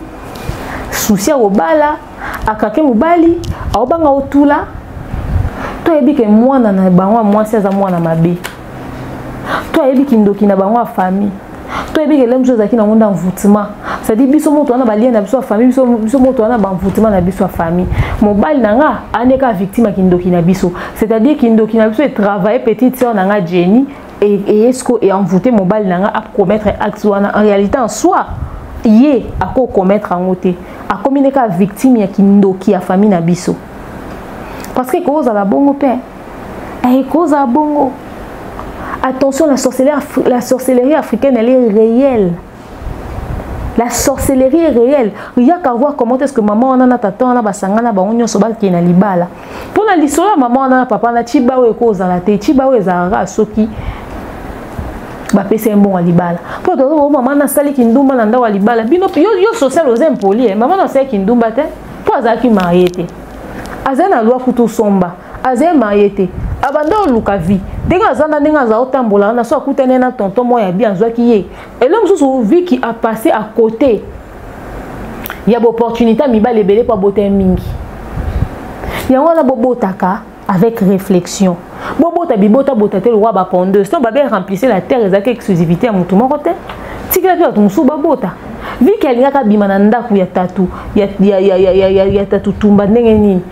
souci ya obala akake mobali aobanga otula to yebi ke mwana na bango mwasi aza mwana mabe to yebi kindoki na bango famille to yebi ke lemzo zaki na ngonda mvutima ça dit biso moto na balia na biso famille biso moto na ba mvutima na biso famille mobali nanga aneka victime kindoki na biso, c'est-à-dire kindoki na biso et travailler petite sœur nanga Jenny et est-ce et envoûter mobile nanga à commettre acte en réalité en soi yé à quoi commettre en côté à communiquer à victime ya kindoki à famille na biso parce que cause à la bongo père et cause à bongo. Attention, la sorcellerie africaine elle est réelle. La sorcellerie est réelle. Il y a qu'à voir comment est-ce que maman on a tata on a basangana ba onyo soba ki na libala pour la lisola maman on a papa na chiba we cause la te chiba we za soki ba pese mbon libala pour to maman na sali kindumba na ndawa libala bino yo social aux impoli maman na sali kindumba te pour azaki marié azana loi kutu somba azé marié abanda luka vie dès azana ndinga za otambola na so akutene na tonton moya bien zwaki ye et l'homme sous vie qui a passé à côté il y a l'opportunité mibale belé pour boter mingi il y a on a bobotaka avec réflexion bobota bibota botate le roi ba pondeuse to ba bien remplir la terre ezaki exclusivité à mutu moko te tikila pia tumusu babota vi kelinga ka bimana ndaku ya tatu ya tatu tumba ndenge ni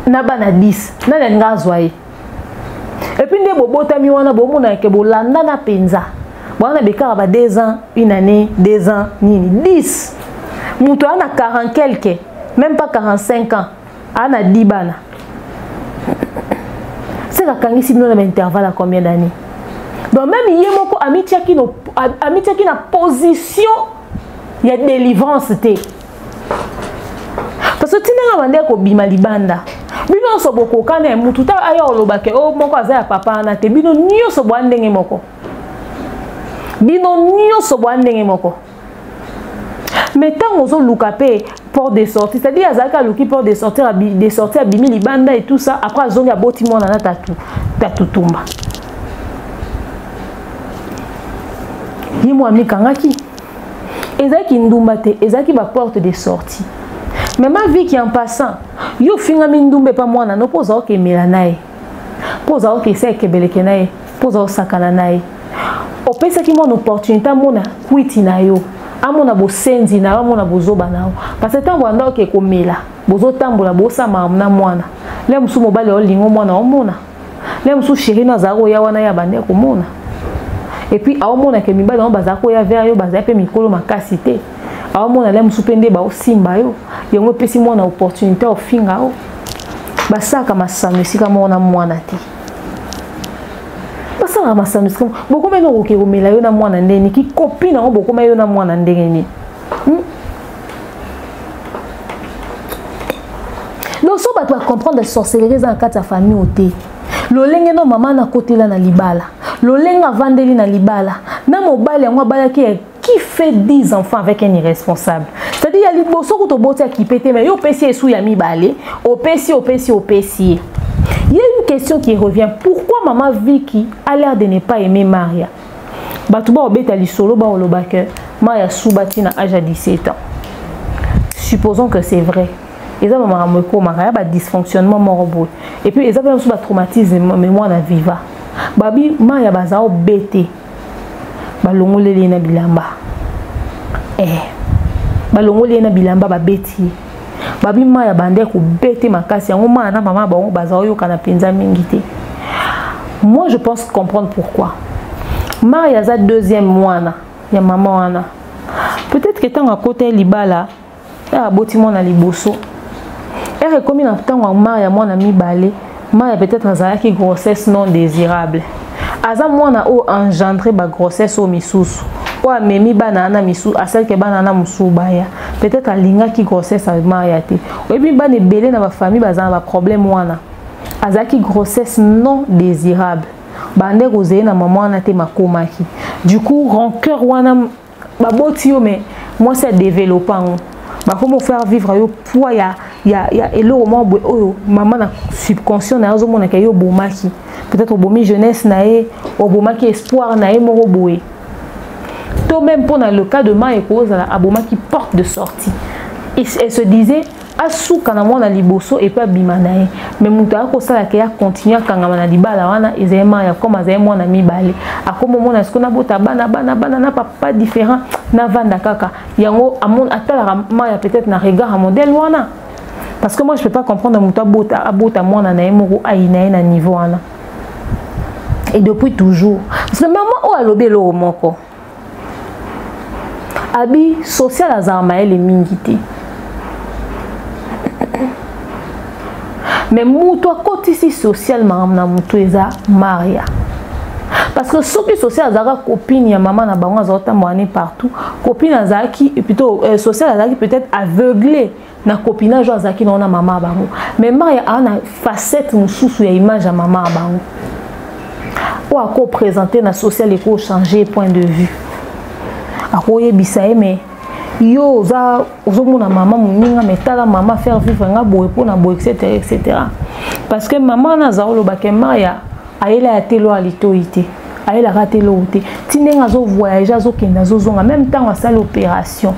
na bana 10 na ngazwa ye et puis nde bobota mi wana bomona ke bolanda na penza bwana bekara ba 2 ans une année 2 ans nini 10 mutu ana 40 quelque même pas 45 ans ana 10 bana. C'est la kangisi bino na intervalle à combien d'années? Donc même yemoko amitié qui na position il y a délivrance té parce que tinanga bande ko bima libanda bino so boko kana mutu ta aya olobake o moko azaya papa na te bino nyoso bo ndenge moko mais tant ozo luka pe porte de sortie, c'est-à-dire azaka luki porte de sortir à bimi libanda et tout ça, après azongi a boti mwana na tatu tumba. Yimo ami kangaki ezaki ndumba te, ezaki ba porte de sortie. Mais ma vie qui en passant, yo finga mindumbe pa mwana no poza oke melanae. Poza oke seke beleke nae, poza osakana nae. Opesa ki mon opportunité mona kwiti na yo. Amona bo senzi na amona bozoba na. Parce que tango anda oke komela, bozo tambola bosa mamna mwana. Le musu mobale olingo mwana omona. Le musu chéri na zaro ya wana ya bande ko mona. Et puis aomona ke mibale on bazako ya vers yo baza pe mikolo makasi te. Aomona le musu pende ba osimba yo. Yango pesi mwana opportunité ofinga o. Basaka masano sika mona mwana te. Basaka masano sika boko meno oke komela yo na mwana ndeni ki copine ngo boko mayo na mwana ndenge ni. Donc so ba tu comprendre la sorcellerie dans quatre famille oté. Lolenge no mama na côté là na libala. Lolenga vandeli na libala. Na mobali yango bala qui fait 10 enfants avec un irresponsable. C'est-à-dire il y a liboso ko to botia qui pété mais yo pesi esu ya mibale, opesi. Il y a une question qui revient. Pourquoi maman Vicky a l'air de ne pas aimer Maria? Batuba obeta li solo ba olobaka Maria subati na âge à 17 ans. Supposons que c'est vrai. Et ça maman moko Maria ba dysfonctionnement morobo. Et puis ils avaient aussi ba traumatisme mémoire na viva. Babi Maria baza obete. Balongolele na bilamba. Balongolele na bilamba babeti. Babi Maria bande ko bete makasi yango mana mama bango baza oyo kana penza mingité. Moi je pense comprendre pourquoi. Maria za deuxième mwana ya maman wana. Peut-être que tant à côté libala, a boti mwana liboso. Elle est comme une temps Maria mwana mibale. Maria peut-être azalaki grossesse non désirable. Aza mwana o engendré ba grossesse au misusu. O amemi banana misu asel ke banana musubaya. Peut-être alinga ki grossesse a Maria te. O ebi bane belé na ba famille bazana ba problème wana. Azaki grossesse non désirable. Bande rozé na maman na te makomaki. Du coup rancœur wana ba botio mais moi c'est développant. Ba comment faire vivre yo poids ya elo moment oyo maman na subconscient na zo mona ke yo bomaki. Peut-être au bomi jeunesse nae, au bomaki espoir nae moro boé. Tout même pour le cas de ma épouse la aboma qui porte de sortie. Elle se disait asu kana mona liboso et pas bimanae. Mais muta ko sala ke ya continuer kanga na libala wana ezema ya comme azema mona mibale. Akomo mona skona bota bana na papa différent na vanda kaka. Yango amon atala ma peut-être na regard modèle wana. Parce que moi je peux pas comprendre muta bota mona na emoro aina na niveau wana. Et depuis toujours. Parce que maman o alobe lo moko. Abi social azama ele mingité. Mais muto côté si social na muto eza Maria. Parce que soki social azaka copine ya maman na bango azota moani partout. Copine azaki et plutôt social azaki peut-être aveuglé na copinage azaki na maman bango. Mais Maria a une facette mususu ya image ya maman bango. Ou à quoi présenter na social et quoi changer point de vue. À quoi yebisaye mais yo za ozomona maman muninga metala maman faire vivre nga boye pour na boye etc. Parce que maman na za lo bakema ya ayela atelo alitoité ayela ratelo te tinenga zo voyager zo kenda zo zonga même temps à salle opération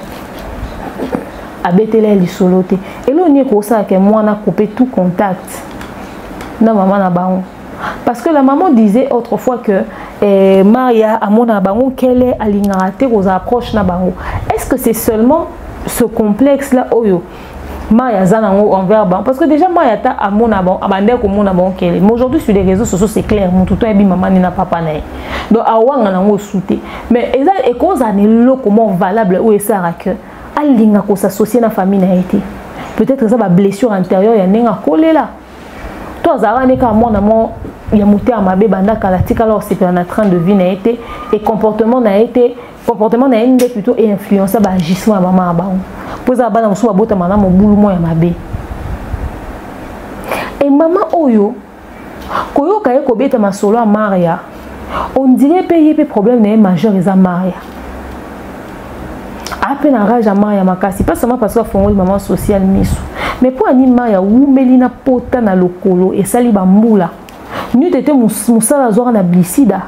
abetela lisoloté et là on y ko ça que moi na coupé tout contact na maman na bango. Parce que la maman disait autrefois que Maria a mon abango qu'elle est à l'ingaraté aux approches na bango. Est-ce que c'est seulement ce complexe là oyo Maria zanango envers bango? Parce que déjà Maria ta à mon abango abandé comme mon abango qu'elle est. Mais aujourd'hui sur les réseaux sociaux c'est clair, mon tout ebi maman ni na papa na. Donc awanga nango souté. Mais et cause ane lo comment valable ou ça que alinga ko s'associer na famille na été. Peut-être que ça va blessure intérieure ya nenga collé là. Toi zara ne ka mon amon ya muté à ma bébanda kalatika alors c'est en train de vie na été et comportement na été plutôt influencé par agissement à maman bango. Pour ça bana musu bota mana mo bulu mo ya mabe. Et maman oyo koyo kaye ko beta masolo à Maria. On dirait payer problème na majeur eza Maria. appelle en rage à Maria Makasi, pas seulement parce qu'elle fait maman sociale miso, mais pour animer ya Melina pota na lokolo et sali bambula. Nous tete musala zora na blisida.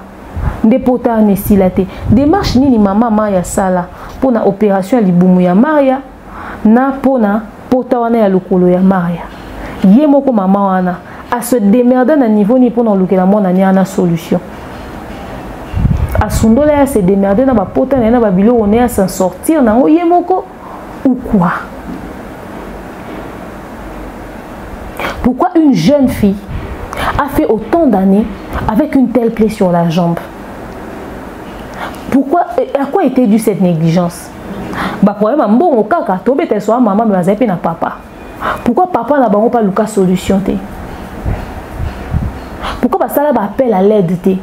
Nde pota ne silate. Démarche nini maman Maria sala pour na opération libumu ya Maria na pona pota wana ya lokolo ya Maria. Ye moko maman wana à se démerder na niveau ni pour na lokela mona ni ana solution. À sondola se démerder na ba pota na ba bilo on est à s'en sortir na oye moko ou quoi? Pourquoi une jeune fille a fait autant d'années avec une telle plaie sur la jambe? Pourquoi, à quoi était due cette négligence? Bah problème bon au cas quand tombé tes soir maman me zappé na papa. Pourquoi papa n'a pas le cas solution té? Pourquoi bah ça là appel à l'aide té?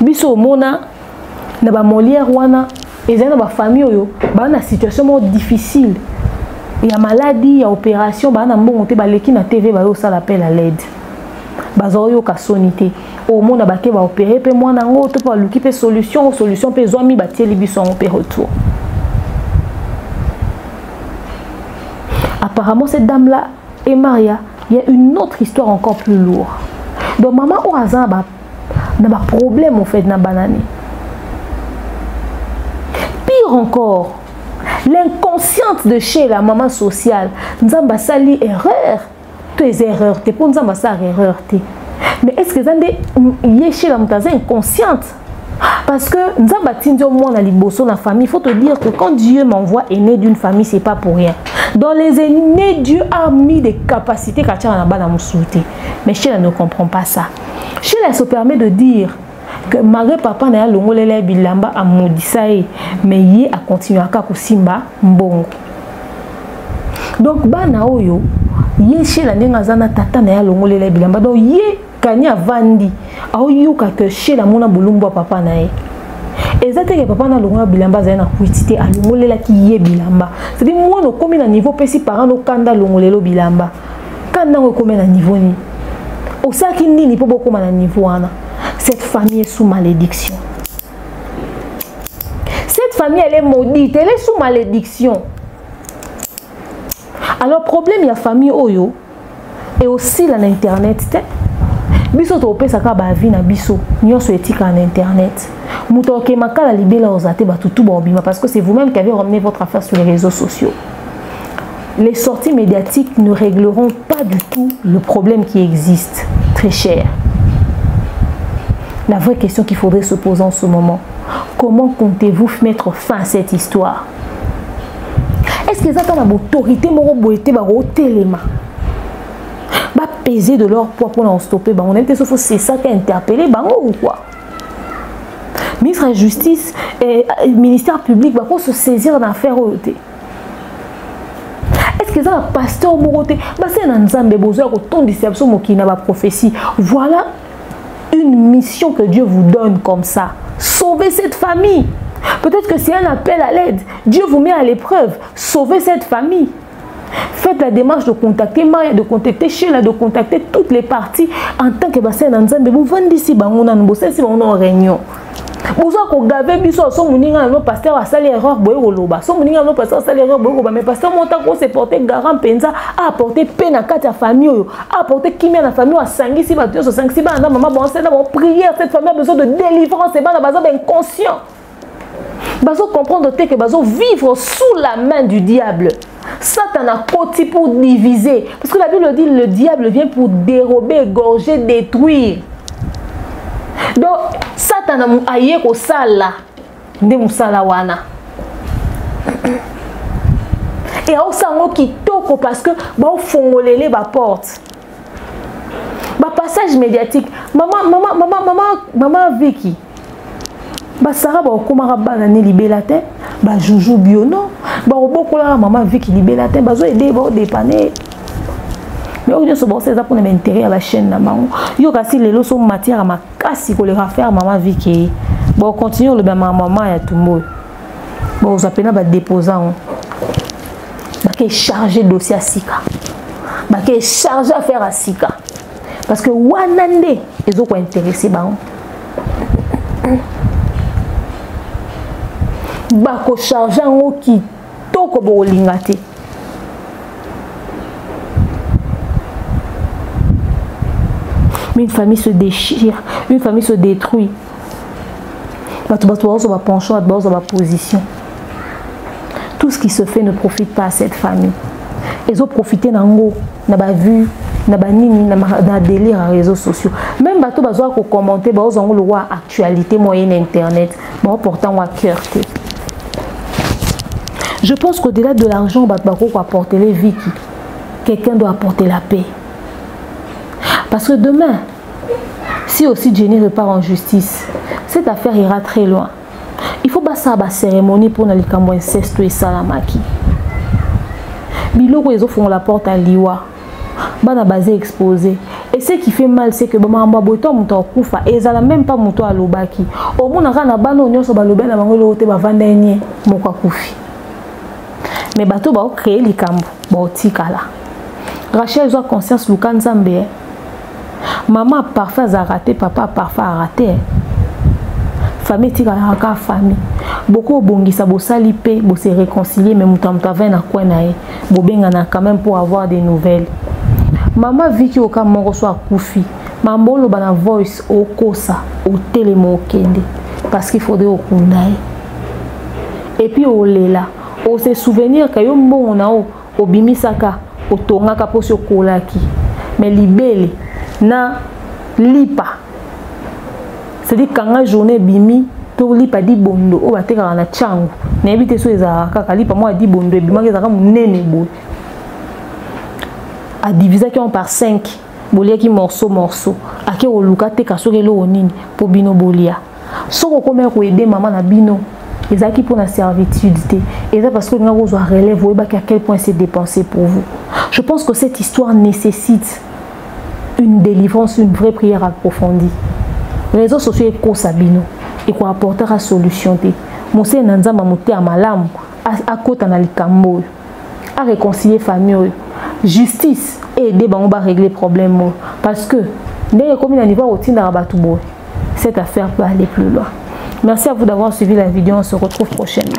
Biso mona na ba Molière wana et na ba famille yo ba na situation difficile. Il y a maladie, il y a opération, bah na mbongo te ba leki na TV ba yo ça l'appel à l'aide. Bazoyo ka sonité. Au monde a baké va opérer pe moi na ngo to pa luki pe solution pe zoami ba tie libiso en pe retour. Apparemment cette dame là et Maria, il y a une autre histoire encore plus lourde. Donc maman au hasard n'a pas problème au fait na banane. Pire encore, l'inconsciente de chez la maman sociale, nous avons sali erreur, tes erreurs, t'es pour nous avons sali erreur, mais est-ce que vous avez chez la mutaze inconsciente? Parce que nous avons bâti moins dans les la famille. Il faut te dire que quand Dieu m'envoie aîné d'une famille, c'est pas pour rien. Dans les aînés, Dieu a mis des capacités qu'à tirer dans mon souté. Mais Sheila ne comprend pas ça. Sheila se permet de dire que malgré papa n'a l'ongolele bilamba a maudissaé, mais yé a continué à kakusimba mbongo. Donc bana oyo yé Sheila n'engazana tata n'a l'ongolele bilamba donc yé kani avandi aoyuka que Sheila mona bulumbo papa na ye. Ezate que papa na l'ongolele bilamba zana kuitite a l'ongolela ki yé bilamba. C'est-à-dire moi no komi na niveau pesi parents no kanda l'ongolelo bilamba. Kanda no komi na niveau ni. Osaki nini po boko na niveau ana. Cette famille est sous malédiction. Cette famille, elle est maudite, elle est sous malédiction. Alors, problème, il y a famille Oyo et aussi dans Internet. Biso to pe saka ba vie na biso, nyonso etika en Internet. Muto ke makala libela ozate ba tutu ba obima parce que c'est vous-même qui avez ramené votre affaire sur les réseaux sociaux. Les sorties médiatiques ne régleront pas du tout le problème qui existe, très cher. La vraie question qu'il faudrait se poser en ce moment, comment comptez-vous mettre fin à cette histoire? Est-ce que vous avez l'autorité va peser de leur poids pour en stopper? C'est ça qui a interpellé ou quoi? Ministre de la Justice et ministère public va se saisir d'une affaire. Est-ce que vous avez un pasteur Moroté? C'est un Nzambe besoin de ton déception qui n'a pas prophétie. Voilà une mission que Dieu vous donne comme ça. Sauvez cette famille. Peut-être que c'est un appel à l'aide. Dieu vous met à l'épreuve. Sauvez cette famille. Faites la démarche de contacter Maria, de contacter Sheila, de contacter toutes les parties en tant que bassin d'Anzambe. Vous vendez ici, on a une réunion. Vous avez gavé biso so muninga no pasteur a sali erreur boye loba. So muninga no pasteur sali erreur boye loba mais pasteur monta ko se porter garant penza a apporter peine à quatre famille a apporter kimia na famille a sangi si ba Dieu so sangi si ba na maman bon c'est dans prière cette famille a besoin de délivrance et ba na besoin d'inconscient. Bazo comprendre que bazo vivre sous la main du diable. Satan a côté pour diviser parce que la Bible dit le diable vient pour dérober, égorger, détruire. Donc Satan a aye ko sala nde musala wana et au sango kitoko parce que ba fongolele ba porte ba passage médiatique maman Vicky ba sara ba komara bana ne libelate ba joujou biono ba obokola maman Vicky libelate ba zo aider ba dépanner. Mais aujourd'hui, ce c'est ça pour m'intérêt à la chaîne là. Yo kasi les lots sont matière à ma casse pour les refaire maman Vicky. Bon, continuons le maman ya tout le monde. Bon, vous appelez na déposant. Bah qui est chargé dossier à Sika. Bah qui est chargé à faire à Sika. Parce que wanande ils ont quoi intéressé ba. bako charger ngo kitoko bolinga te. Mais une famille se déchire, une famille se détruit. Tout ce qui se fait ne profite pas à cette famille. Ils ont profité d'ango, n'a pas vu, n'a pas nini, n'a pas délire à réseaux sociaux. Même bateau bazoa ko commenter, ba ozango le roi actualité moyenne internet, ba pourtant wa cœur. Je pense qu'au-delà de l'argent, bateau ko apporter les vies, quelqu'un doit apporter la paix. Parce que demain, si aussi Jenny repart en justice, cette affaire ira très loin. Il faut pas ça, cérémonie pour les camons inceste et salamaki. Biloko ils offrent la porte à Liwa. Bana basé exposé. Et ce qui fait mal, c'est que maman boto muto kufa et ça même pas muto à lobaki. Au moins on a na bano nyonso ba lobe na bangolo te ba vandenye moko kufi. Mais bato ba créer les camons, ba otikala. Rachel a conscience Lukan Zambé. Maman parfois a raté, papa parfois a raté. Famille tika la famille. Beaucoup bongisa bo salipe, bo se réconcilier mais mutamta va na quoi nae. Bo bengana quand même pour avoir des nouvelles. Maman vit ki oka moko so akufi. Mambolo bana voice au kosa, au télémo kende parce qu'il faudrait au kundae. Et puis au lela, au se souvenir que yo mbongo na o obimisaka otongaka poso kolaki. Mais libele na lipa. C'est-à-dire quand la journée bimi, to lipa di bondo, o bateka na changu. Na ebite so ezaka kaka lipa moi di bondo bima ezaka munene bo. A diviser qui on par 5, bolia qui morceau. Ake o luka te kasoke lo onini po bino bolia. Soko comme ko aider maman na bino. Ezaki pour la servitude. Et ça parce que nous avons relève, vous voyez à quel point c'est dépensé pour vous. Je pense que cette histoire nécessite une délivrance, une vraie prière approfondie. Les réseaux sociaux sont sabino et qu'on apporter la solution. Monsieur Nanzama Mouté à Malam, à côté dans les Cambo, à réconcilier famille, justice et aider à régler les problèmes. Parce que dès que comme il y a un niveau routine dans Rabatoubo, cette affaire peut aller plus loin. Merci à vous d'avoir suivi la vidéo. On se retrouve prochainement.